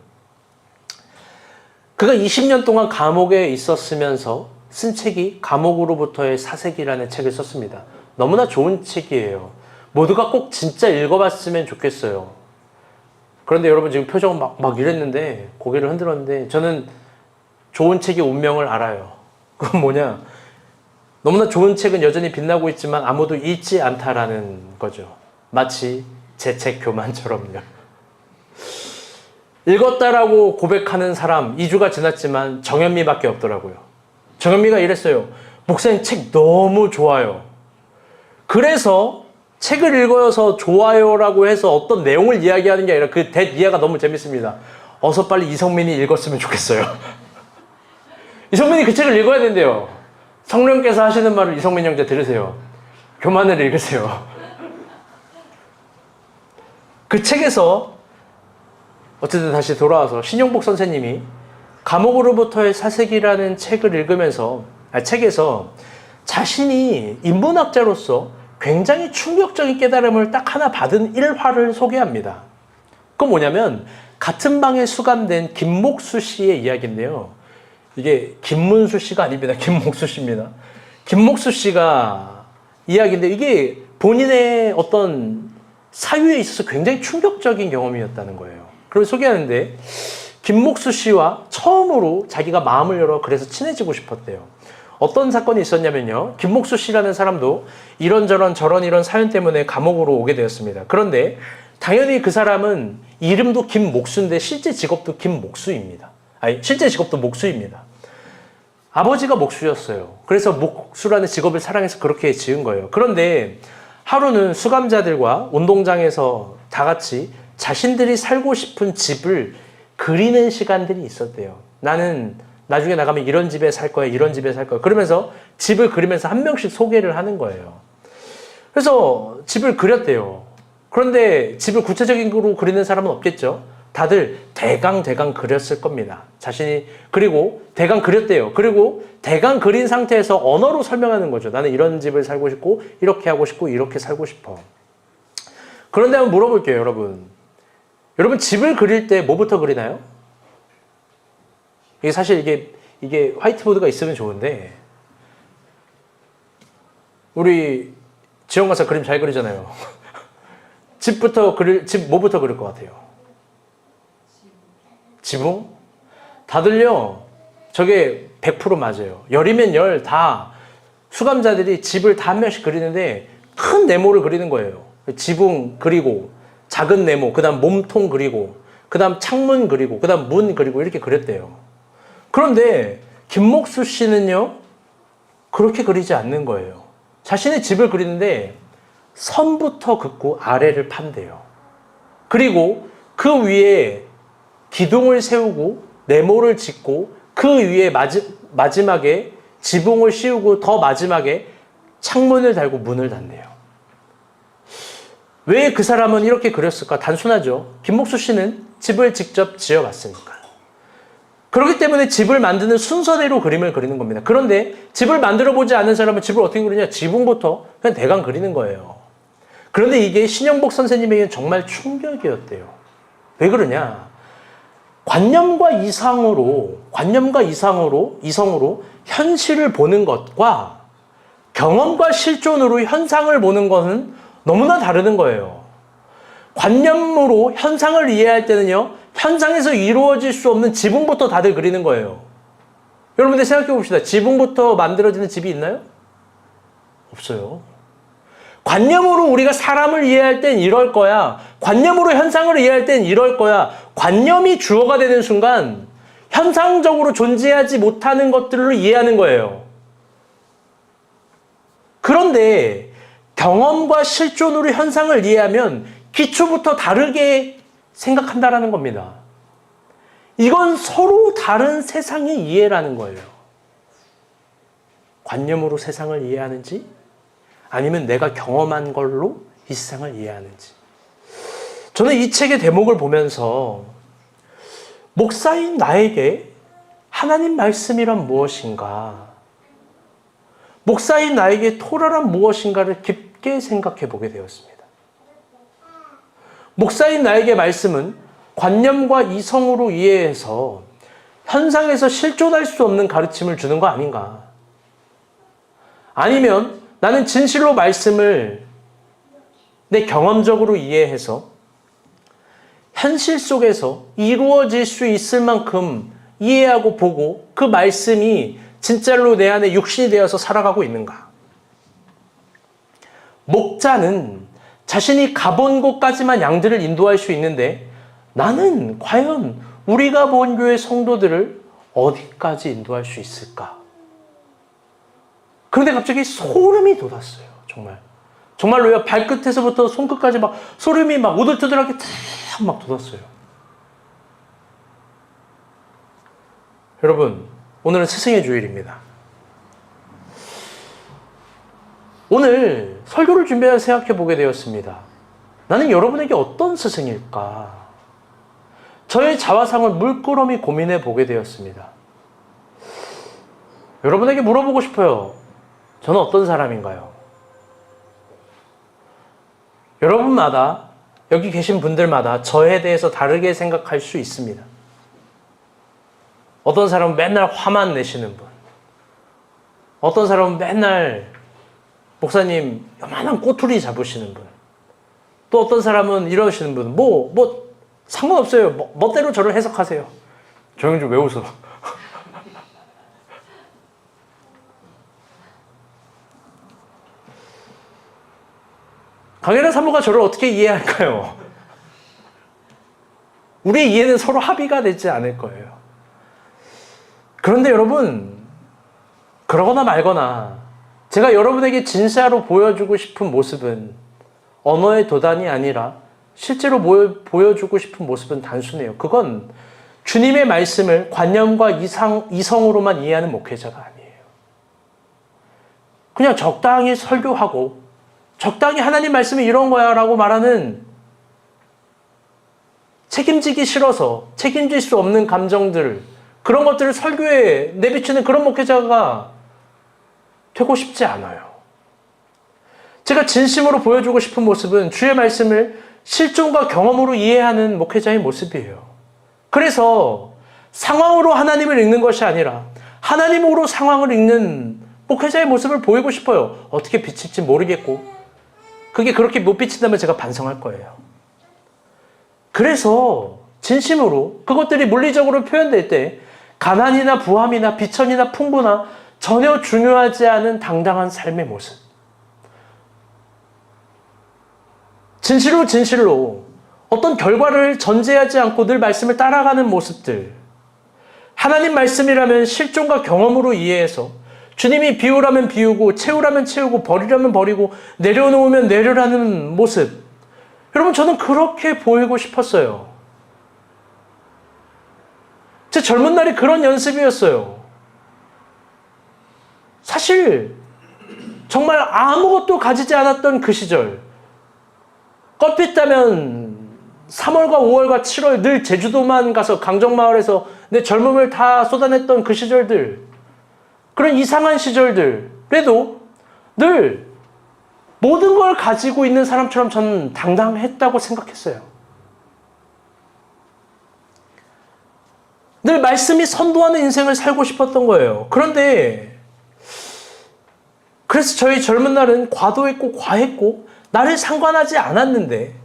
그가 20년 동안 감옥에 있었으면서 쓴 책이 감옥으로부터의 사색이라는 책을 썼습니다. 너무나 좋은 책이에요. 모두가 꼭 진짜 읽어봤으면 좋겠어요. 그런데 여러분 지금 표정 막 이랬는데 고개를 흔들었는데 저는 좋은 책이 운명을 알아요. 그건 뭐냐? 너무나 좋은 책은 여전히 빛나고 있지만 아무도 읽지 않다라는 거죠. 마치 제 책 교만처럼요. 읽었다라고 고백하는 사람 2주가 지났지만 정현미밖에 없더라고요. 정현미가 이랬어요. 목사님 책 너무 좋아요. 그래서 책을 읽어서 좋아요라고 해서 어떤 내용을 이야기하는 게 아니라 그 이해가 너무 재밌습니다. 어서 빨리 이성민이 읽었으면 좋겠어요. 이성민이 그 책을 읽어야 된대요. 성령께서 하시는 말을 이성민 형제 들으세요. 교만을 읽으세요. 그 책에서 어쨌든 다시 돌아와서 신용복 선생님이 감옥으로부터의 사색이라는 책을 읽으면서 책에서 자신이 인문학자로서 굉장히 충격적인 깨달음을 딱 하나 받은 일화를 소개합니다. 그건 뭐냐면 같은 방에 수감된 김목수 씨의 이야기인데요. 이게 김문수 씨가 아닙니다. 김목수 씨입니다. 김목수 씨가 이야기인데 이게 본인의 어떤 사유에 있어서 굉장히 충격적인 경험이었다는 거예요. 그걸 소개하는데 김목수 씨와 처음으로 자기가 마음을 열어 그래서 친해지고 싶었대요. 어떤 사건이 있었냐면요. 김목수 씨라는 사람도 이런저런 저런 이런 사연 때문에 감옥으로 오게 되었습니다. 그런데 당연히 그 사람은 이름도 김목수인데 실제 직업도 김목수입니다. 아니 실제 직업도 목수입니다. 아버지가 목수였어요. 그래서 목수라는 직업을 사랑해서 그렇게 지은 거예요. 그런데 하루는 수감자들과 운동장에서 다 같이 자신들이 살고 싶은 집을 그리는 시간들이 있었대요. 나는 나중에 나가면 이런 집에 살 거야, 이런 집에 살 거야. 그러면서 집을 그리면서 한 명씩 소개를 하는 거예요. 그래서 집을 그렸대요. 그런데 집을 구체적으로 그리는 사람은 없겠죠. 다들 대강 그렸을 겁니다. 자신이 그리고 대강 그렸대요. 그리고 대강 그린 상태에서 언어로 설명하는 거죠. 나는 이런 집을 살고 싶고 이렇게 하고 싶고 이렇게 살고 싶어. 그런데 한번 물어볼게요, 여러분. 여러분 집을 그릴 때 뭐부터 그리나요? 이게 사실 이게 화이트보드가 있으면 좋은데 우리 지영 가서 그림 잘 그리잖아요. 집 뭐부터 그릴 것 같아요? 지붕? 다들요, 저게 100% 맞아요. 열이면 열 다 수감자들이 집을 다 한 명씩 그리는데 큰 네모를 그리는 거예요. 지붕 그리고 작은 네모, 그 다음 몸통 그리고 그 다음 창문 그리고 그 다음 문 그리고 이렇게 그렸대요. 그런데 김목수 씨는요, 그렇게 그리지 않는 거예요. 자신의 집을 그리는데 선부터 긋고 아래를 판대요. 그리고 그 위에 기둥을 세우고 네모를 짓고 그 위에 마지막에 지붕을 씌우고 더 마지막에 창문을 달고 문을 닫네요. 왜 그 사람은 이렇게 그렸을까? 단순하죠. 김목수 씨는 집을 직접 지어봤으니까. 그렇기 때문에 집을 만드는 순서대로 그림을 그리는 겁니다. 그런데 집을 만들어보지 않은 사람은 집을 어떻게 그리냐? 지붕부터 그냥 대강 그리는 거예요. 그런데 이게 신영복 선생님에게는 정말 충격이었대요. 왜 그러냐? 관념과 이성으로 현실을 보는 것과 경험과 실존으로 현상을 보는 것은 너무나 다르는 거예요. 관념으로 현상을 이해할 때는요, 현상에서 이루어질 수 없는 지붕부터 다들 그리는 거예요. 여러분들 생각해 봅시다. 지붕부터 만들어지는 집이 있나요? 없어요. 관념으로 우리가 사람을 이해할 땐 이럴 거야. 관념으로 현상을 이해할 땐 이럴 거야. 관념이 주어가 되는 순간 현상적으로 존재하지 못하는 것들로 이해하는 거예요. 그런데 경험과 실존으로 현상을 이해하면 기초부터 다르게 생각한다라는 겁니다. 이건 서로 다른 세상의 이해라는 거예요. 관념으로 세상을 이해하는지 아니면 내가 경험한 걸로 이 세상을 이해하는지. 저는 이 책의 대목을 보면서 목사인 나에게 하나님 말씀이란 무엇인가, 목사인 나에게 토라란 무엇인가를 깊게 생각해 보게 되었습니다. 목사인 나에게 말씀은 관념과 이성으로 이해해서 현상에서 실존할 수 없는 가르침을 주는 거 아닌가? 아니면 나는 진실로 말씀을 내 경험적으로 이해해서 현실 속에서 이루어질 수 있을 만큼 이해하고 보고 그 말씀이 진짜로 내 안에 육신이 되어서 살아가고 있는가? 목자는 자신이 가본 곳까지만 양들을 인도할 수 있는데 나는 과연 우리가 본 교회 성도들을 어디까지 인도할 수 있을까? 그런데 갑자기 소름이 돋았어요. 정말로요. 발끝에서부터 손끝까지 막 소름이 막 오들토들하게 막 돋았어요. 여러분, 오늘은 스승의 주일입니다. 오늘 설교를 준비하여 생각해 보게 되었습니다. 나는 여러분에게 어떤 스승일까? 저의 자화상을 물끄러미 고민해 보게 되었습니다. 여러분에게 물어보고 싶어요. 저는 어떤 사람인가요? 여러분마다, 여기 계신 분들마다 저에 대해서 다르게 생각할 수 있습니다. 어떤 사람은 맨날 화만 내시는 분, 어떤 사람은 맨날 목사님 요만한 꼬투리 잡으시는 분, 또 어떤 사람은 이러시는 분, 상관없어요. 멋대로 저를 해석하세요. 조용히 좀 왜 웃어? 강연의 사모가 저를 어떻게 이해할까요? 우리의 이해는 서로 합의가 되지 않을 거예요. 그런데 여러분, 그러거나 말거나 제가 여러분에게 진짜로 보여주고 싶은 모습은 언어의 도단이 아니라 실제로 보여주고 싶은 모습은 단순해요. 그건 주님의 말씀을 관념과 이성으로만 이해하는 목회자가 아니에요. 그냥 적당히 설교하고 적당히 하나님 말씀이 이런 거야 라고 말하는 책임지기 싫어서 책임질 수 없는 감정들, 그런 것들을 설교에 내비치는 그런 목회자가 되고 싶지 않아요. 제가 진심으로 보여주고 싶은 모습은 주의 말씀을 실존과 경험으로 이해하는 목회자의 모습이에요. 그래서 상황으로 하나님을 읽는 것이 아니라 하나님으로 상황을 읽는 목회자의 모습을 보이고 싶어요. 어떻게 비칠지 모르겠고 그게 그렇게 못 비친다면 제가 반성할 거예요. 그래서 진심으로 그것들이 물리적으로 표현될 때 가난이나 부함이나 비천이나 풍부나 전혀 중요하지 않은 당당한 삶의 모습, 진실로 어떤 결과를 전제하지 않고 늘 말씀을 따라가는 모습들, 하나님 말씀이라면 실존과 경험으로 이해해서 주님이 비우라면 비우고 채우라면 채우고 버리라면 버리고 내려놓으면 내려라는 모습, 여러분 저는 그렇게 보이고 싶었어요. 제 젊은 날이 그런 연습이었어요. 사실 정말 아무것도 가지지 않았던 그 시절, 껍빛다면 3월과 5월과 7월 늘 제주도만 가서 강정마을에서 내 젊음을 다 쏟아냈던 그 시절들, 그런 이상한 시절들에도 늘 모든 걸 가지고 있는 사람처럼 저는 당당했다고 생각했어요. 늘 말씀이 선도하는 인생을 살고 싶었던 거예요. 그런데 그래서 저희 젊은 날은 과도했고 과했고 나를 상관하지 않았는데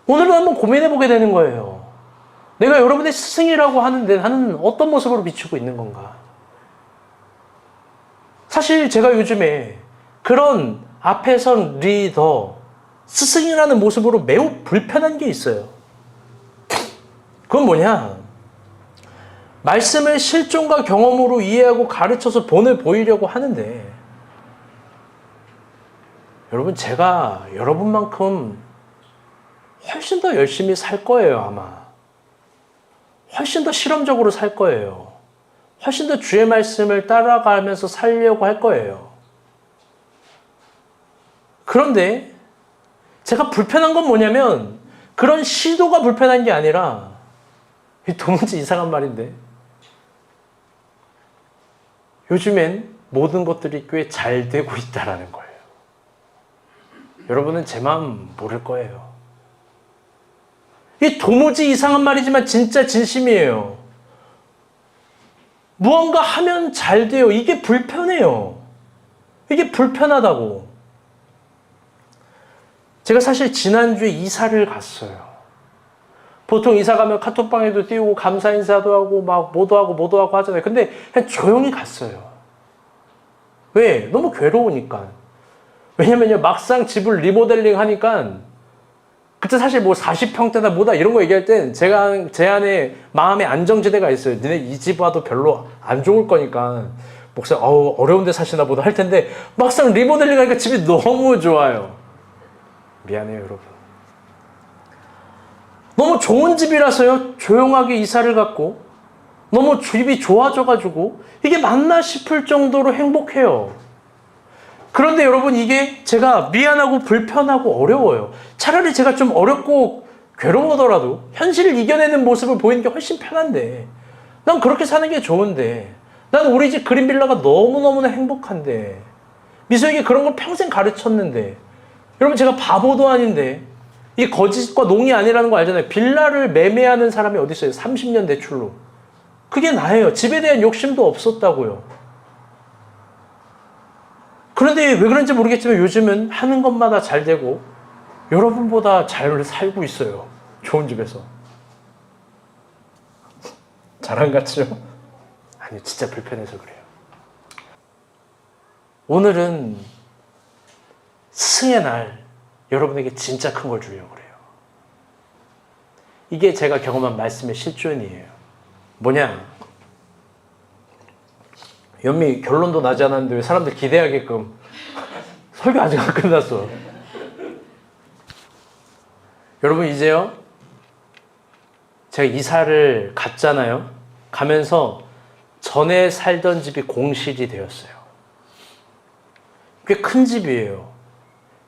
오늘은 한번 고민해보게 되는 거예요. 내가 여러분의 스승이라고 하는데 나는 어떤 모습으로 비추고 있는 건가? 사실 제가 요즘에 그런 앞에 선 리더, 스승이라는 모습으로 매우 불편한 게 있어요. 그건 뭐냐? 말씀을 실존과 경험으로 이해하고 가르쳐서 본을 보이려고 하는데 여러분, 제가 여러분만큼 훨씬 더 열심히 살 거예요, 아마. 훨씬 더 실험적으로 살 거예요. 훨씬 더 주의 말씀을 따라가면서 살려고 할 거예요. 그런데 제가 불편한 건 뭐냐면 그런 시도가 불편한 게 아니라 도무지 이상한 말인데 요즘엔 모든 것들이 꽤 잘 되고 있다라는 거예요. 여러분은 제 마음 모를 거예요. 이게 도무지 이상한 말이지만 진짜 진심이에요. 무언가 하면 잘 돼요. 이게 불편해요. 이게 불편하다고. 제가 사실 지난주에 이사를 갔어요. 보통 이사 가면 카톡방에도 띄우고 감사 인사도 하고 막 뭐도 하고 하잖아요. 근데 그냥 조용히 갔어요. 왜? 너무 괴로우니까. 왜냐면요, 막상 집을 리모델링 하니까 그때 사실 뭐 40평대다 뭐다 이런 거 얘기할 땐 제 안에 마음의 안정지대가 있어요. 너네 이 집 와도 별로 안 좋을 거니까 목사님 어려운 데 사시나 보다 할 텐데 막상 리모델링 하니까 집이 너무 좋아요. 미안해요, 여러분. 너무 좋은 집이라서요, 조용하게 이사를 갔고 너무 집이 좋아져가지고 이게 맞나 싶을 정도로 행복해요. 그런데 여러분, 이게 제가 미안하고 불편하고 어려워요. 차라리 제가 좀 어렵고 괴로우더라도 현실을 이겨내는 모습을 보이는 게 훨씬 편한데, 난 그렇게 사는 게 좋은데, 난 우리 집 그린빌라가 너무너무나 행복한데, 미소에게 그런 걸 평생 가르쳤는데, 여러분 제가 바보도 아닌데, 이게 거짓과 농이 아니라는 거 알잖아요. 빌라를 매매하는 사람이 어디 있어요? 30년 대출로. 그게 나예요. 집에 대한 욕심도 없었다고요. 그런데 왜 그런지 모르겠지만 요즘은 하는 것마다 잘 되고 여러분보다 잘 살고 있어요. 좋은 집에서. 자랑 같죠? 아니, 진짜 불편해서 그래요. 오늘은 스승의 날, 여러분에게 진짜 큰 걸 주려고 그래요. 이게 제가 경험한 말씀의 실존이에요. 뭐냐? 연미 결론도 나지 않았는데 왜 사람들 기대하게끔 설교 아직 안 끝났어. 여러분, 이제요, 제가 이사를 갔잖아요. 가면서 전에 살던 집이 공실이 되었어요. 꽤 큰 집이에요.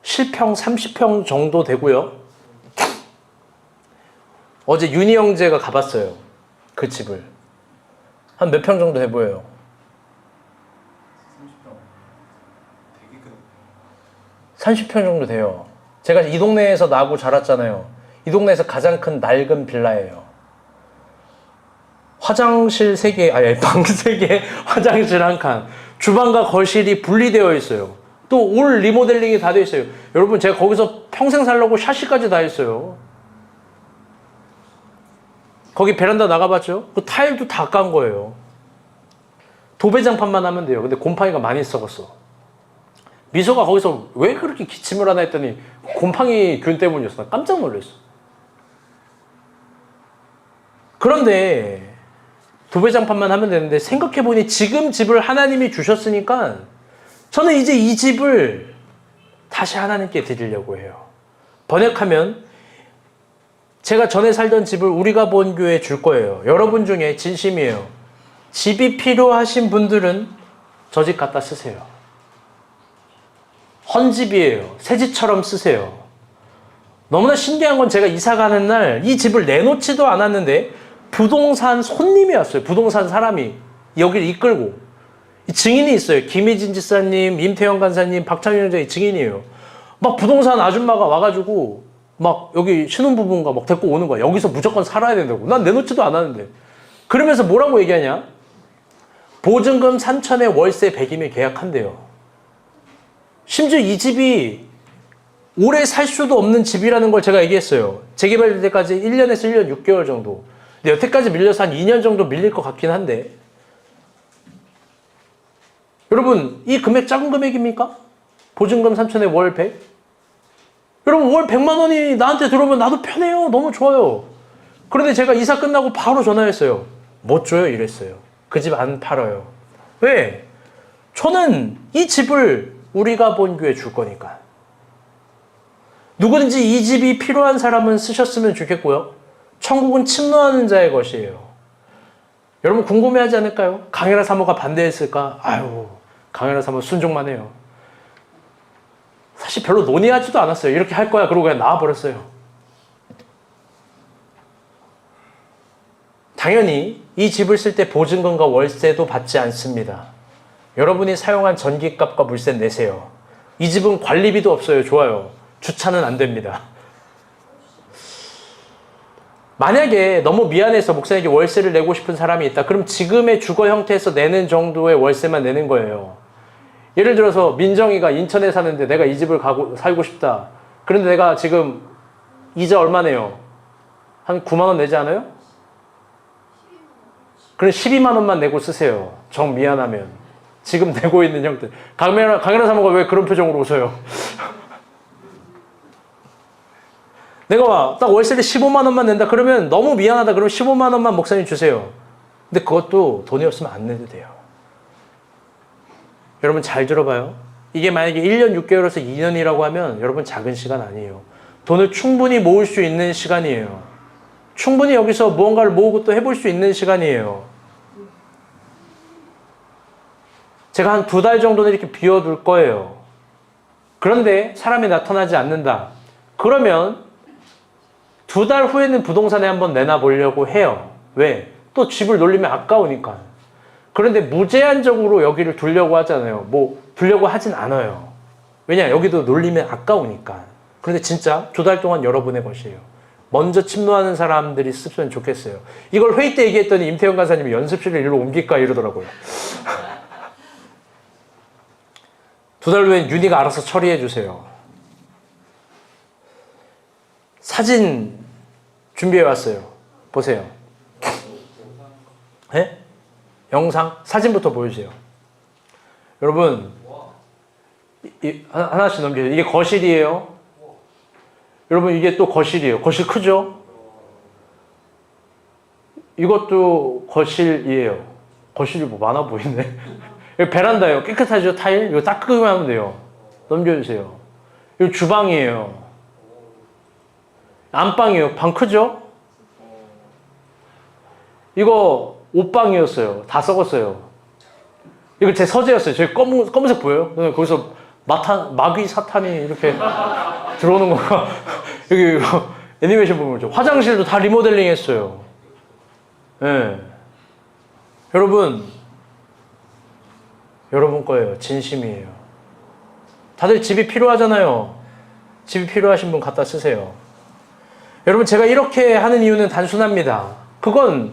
실평 30평 정도 되고요. 어제 윤희 형제가 가봤어요. 그 집을. 한 몇 평 정도 돼 보여요? 30평 정도 돼요. 제가 이 동네에서 나고 자랐잖아요. 이 동네에서 가장 큰 낡은 빌라예요. 화장실 3개, 방 3개, 화장실 1칸, 주방과 거실이 분리되어 있어요. 또 올 리모델링이 다 되어 있어요. 여러분, 제가 거기서 평생 살려고 샤시까지 다 했어요. 거기 베란다 나가봤죠? 그 타일도 다 깐 거예요. 도배장판만 하면 돼요. 근데 곰팡이가 많이 썩었어. 미소가 거기서 왜 그렇게 기침을 하나 했더니 곰팡이 균 때문이었어. 나 깜짝 놀랐어. 그런데 도배장판만 하면 되는데, 생각해보니 지금 집을 하나님이 주셨으니까 저는 이제 이 집을 다시 하나님께 드리려고 해요. 번역하면 제가 전에 살던 집을 우리가 본 교회에 줄 거예요. 여러분 중에 진심이에요. 집이 필요하신 분들은 저 집 갖다 쓰세요. 헌집이에요. 새 집처럼 쓰세요. 너무나 신기한 건 제가 이사 가는 날 이 집을 내놓지도 않았는데 부동산 손님이 왔어요. 부동산 사람이 여기를 이끌고. 증인이 있어요. 김희진 지사님, 임태영 간사님, 박찬윤 형제의 증인이에요. 막 부동산 아줌마가 와가지고 막 여기 신혼부부인가 막 데리고 오는 거야. 여기서 무조건 살아야 된다고. 난 내놓지도 않았는데. 그러면서 뭐라고 얘기하냐? 보증금 3천에 월세 100이면 계약한대요. 심지어 이 집이 오래 살 수도 없는 집이라는 걸 제가 얘기했어요. 재개발될 때까지 1년에서 1년 6개월 정도. 근데 여태까지 밀려서 한 2년 정도 밀릴 것 같긴 한데, 여러분, 이 금액 작은 금액입니까? 보증금 3천에 월 100? 여러분, 월 100만 원이 나한테 들어오면 나도 편해요. 너무 좋아요. 그런데 제가 이사 끝나고 바로 전화했어요. 못 줘요? 이랬어요. 그 집 안 팔아요. 왜? 저는 이 집을 우리가 본 교회에 줄 거니까. 누구든지 이 집이 필요한 사람은 쓰셨으면 좋겠고요. 천국은 침노하는 자의 것이에요. 여러분, 궁금해하지 않을까요? 강혜라 사모가 반대했을까? 아유, 강혜라 사모 순종만 해요. 사실 별로 논의하지도 않았어요. 이렇게 할 거야. 그러고 그냥 나와버렸어요. 당연히 이 집을 쓸 때 보증금과 월세도 받지 않습니다. 여러분이 사용한 전기값과 물세 내세요. 이 집은 관리비도 없어요. 좋아요. 주차는 안 됩니다. 만약에 너무 미안해서 목사에게 월세를 내고 싶은 사람이 있다. 그럼 지금의 주거 형태에서 내는 정도의 월세만 내는 거예요. 예를 들어서 민정이가 인천에 사는데 내가 이 집을 살고 싶다. 그런데 내가 지금 이자 얼마 내요? 한 한 9만 원 내지 않아요? 그럼 12만 원만 내고 쓰세요. 정 미안하면. 지금 내고 있는 형들. 강연한 사모가 왜 그런 표정으로 웃어요? 내가 딱 월세를 15만 원만 낸다 그러면 너무 미안하다 그러면 15만 원만 목사님 주세요. 근데 그것도 돈이 없으면 안 내도 돼요. 여러분 잘 들어봐요. 이게 만약에 1년 6개월에서 2년이라고 하면 여러분 작은 시간 아니에요. 돈을 충분히 모을 수 있는 시간이에요. 충분히 여기서 무언가를 모으고 또 해볼 수 있는 시간이에요. 제가 한 2달 정도는 이렇게 비워둘 거예요. 그런데 사람이 나타나지 않는다. 그러면 2달 후에는 부동산에 한번 내놔보려고 해요. 왜? 또 집을 놀리면 아까우니까. 그런데 무제한적으로 여기를 두려고 하잖아요. 뭐 두려고 하진 않아요. 왜냐? 여기도 놀리면 아까우니까. 그런데 진짜 2달 동안 여러분의 것이에요. 먼저 침노하는 사람들이 쓰면 좋겠어요. 이걸 회의 때 얘기했더니 임태현 간사님이 연습실을 일로 옮길까 이러더라고요. 2달 후엔 윤희가 알아서 처리해 주세요. 사진 준비해 왔어요. 보세요. 네? 영상? 사진부터 보여주세요. 여러분, 하나씩 넘겨요. 이게 거실이에요. 여러분, 이게 또 거실이에요. 거실 크죠? 이것도 거실이에요. 거실이 뭐 많아 보이네. 여기 베란다예요. 깨끗하죠? 타일? 이거 닦기만 하면 돼요. 넘겨주세요. 이거 주방이에요. 안방이에요. 방 크죠? 이거 옷방이었어요. 다 썩었어요. 이거 제 서재였어요. 저기 검은색 보여요? 거기서 마귀 사탄이 이렇게 들어오는 거가 여기 애니메이션 보면 그렇죠. 화장실도 다 리모델링 했어요. 네. 여러분 거예요. 진심이에요. 다들 집이 필요하잖아요. 집이 필요하신 분 갖다 쓰세요. 여러분 제가 이렇게 하는 이유는 단순합니다. 그건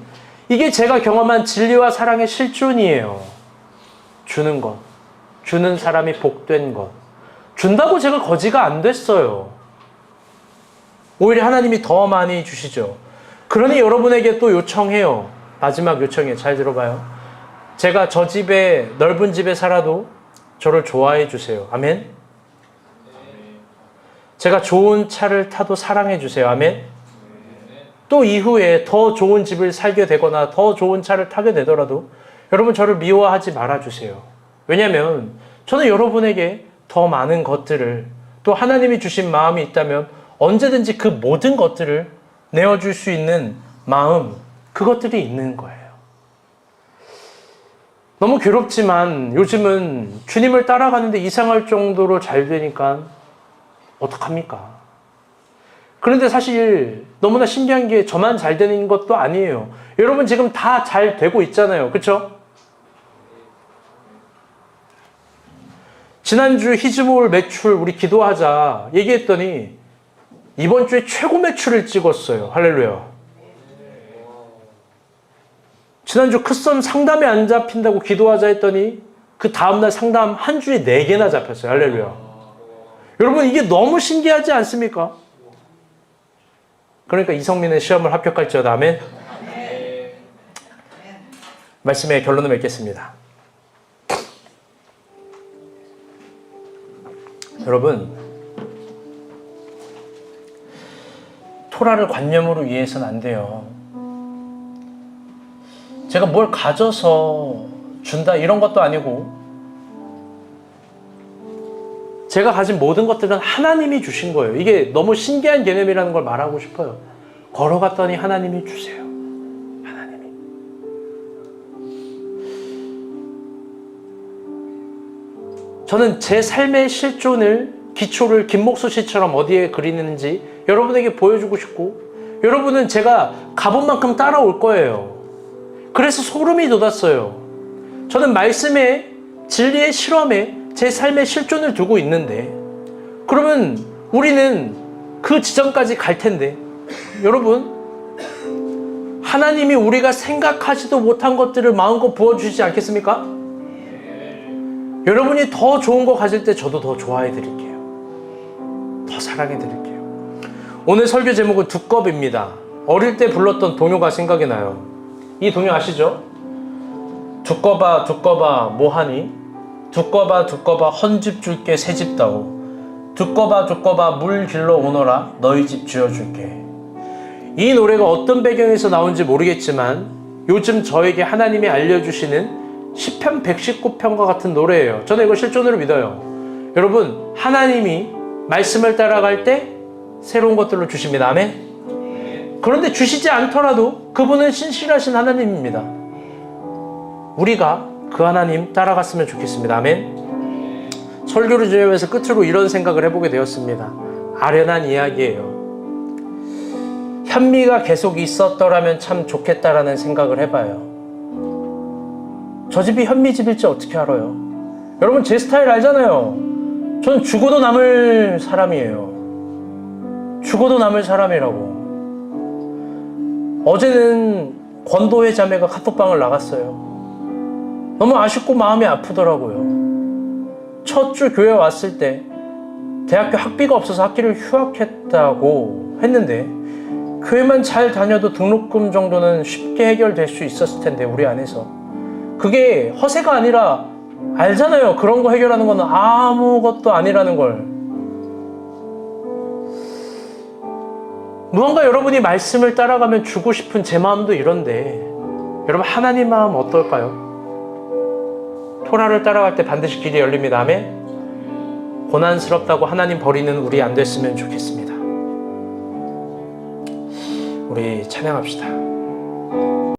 이게 제가 경험한 진리와 사랑의 실존이에요. 주는 것. 주는 사람이 복된 것. 준다고 제가 거지가 안 됐어요. 오히려 하나님이 더 많이 주시죠. 그러니 여러분에게 또 요청해요. 마지막 요청이에요. 잘 들어봐요. 제가 저 집에 넓은 집에 살아도 저를 좋아해 주세요. 아멘. 제가 좋은 차를 타도 사랑해 주세요. 아멘. 또 이후에 더 좋은 집을 살게 되거나 더 좋은 차를 타게 되더라도 여러분 저를 미워하지 말아주세요. 왜냐하면 저는 여러분에게 더 많은 것들을 또 하나님이 주신 마음이 있다면 언제든지 그 모든 것들을 내어줄 수 있는 마음, 그것들이 있는 거예요. 너무 괴롭지만 요즘은 주님을 따라가는데 이상할 정도로 잘 되니까 어떡합니까? 그런데 사실 너무나 신기한 게 저만 잘 되는 것도 아니에요. 여러분 지금 다 잘 되고 있잖아요. 그렇죠? 지난주 히즈몰 매출 우리 기도하자 얘기했더니 이번 주에 최고 매출을 찍었어요. 할렐루야. 지난주 크썸 상담이 안 잡힌다고 기도하자 했더니 그 다음날 상담 한 주에 4개나 잡혔어요. 할렐루야. 여러분 이게 너무 신기하지 않습니까? 그러니까 이성민은 시험을 합격할지어다. 아멘. 말씀의 결론을 맺겠습니다. 여러분 토라를 관념으로 이해해서는 안 돼요. 제가 뭘 가져서 준다 이런 것도 아니고 제가 가진 모든 것들은 하나님이 주신 거예요. 이게 너무 신기한 개념이라는 걸 말하고 싶어요. 걸어갔더니 하나님이 주세요. 하나님이. 저는 제 삶의 실존을 기초를 김목수 씨처럼 어디에 그리는지 여러분에게 보여주고 싶고 여러분은 제가 가본 만큼 따라올 거예요. 그래서 소름이 돋았어요. 저는 말씀의 진리의 실험에 제 삶의 실존을 두고 있는데 그러면 우리는 그 지점까지 갈 텐데 여러분 하나님이 우리가 생각하지도 못한 것들을 마음껏 부어주시지 않겠습니까? 여러분이 더 좋은 거 가질 때 저도 더 좋아해 드릴게요. 더 사랑해 드릴게요. 오늘 설교 제목은 두껍입니다. 어릴 때 불렀던 동요가 생각이 나요. 이 동요 아시죠? 두꺼봐 두꺼봐 뭐하니? 두꺼봐 두꺼봐 헌집 줄게 새집 다오. 두꺼봐 두꺼봐 물 길러 오너라 너희 집 지어줄게. 이 노래가 어떤 배경에서 나온지 모르겠지만 요즘 저에게 하나님이 알려주시는 시편 119편과 같은 노래예요. 저는 이걸 실존으로 믿어요. 여러분, 하나님이 말씀을 따라갈 때 새로운 것들로 주십니다. 아멘. 그런데 주시지 않더라도 그분은 신실하신 하나님입니다. 우리가 그 하나님 따라갔으면 좋겠습니다. 아멘. 설교를 준비하면서 끝으로 이런 생각을 해보게 되었습니다. 아련한 이야기예요. 현미가 계속 있었더라면 참 좋겠다라는 생각을 해봐요. 저 집이 현미집일지 어떻게 알아요? 여러분, 제 스타일 알잖아요. 전 죽어도 남을 사람이에요. 죽어도 남을 사람이라고. 어제는 권도회 자매가 카톡방을 나갔어요. 너무 아쉽고 마음이 아프더라고요. 첫 주 교회 왔을 때 대학교 학비가 없어서 학기를 휴학했다고 했는데 교회만 잘 다녀도 등록금 정도는 쉽게 해결될 수 있었을 텐데 우리 안에서. 그게 허세가 아니라 알잖아요. 그런 거 해결하는 거는 아무것도 아니라는 걸. 무언가 여러분이 말씀을 따라가면 주고 싶은 제 마음도 이런데 여러분, 하나님 마음 어떨까요? 토라를 따라갈 때 반드시 길이 열립니다. 아멘. 고난스럽다고 하나님 버리는 우리 안 됐으면 좋겠습니다. 우리 찬양합시다.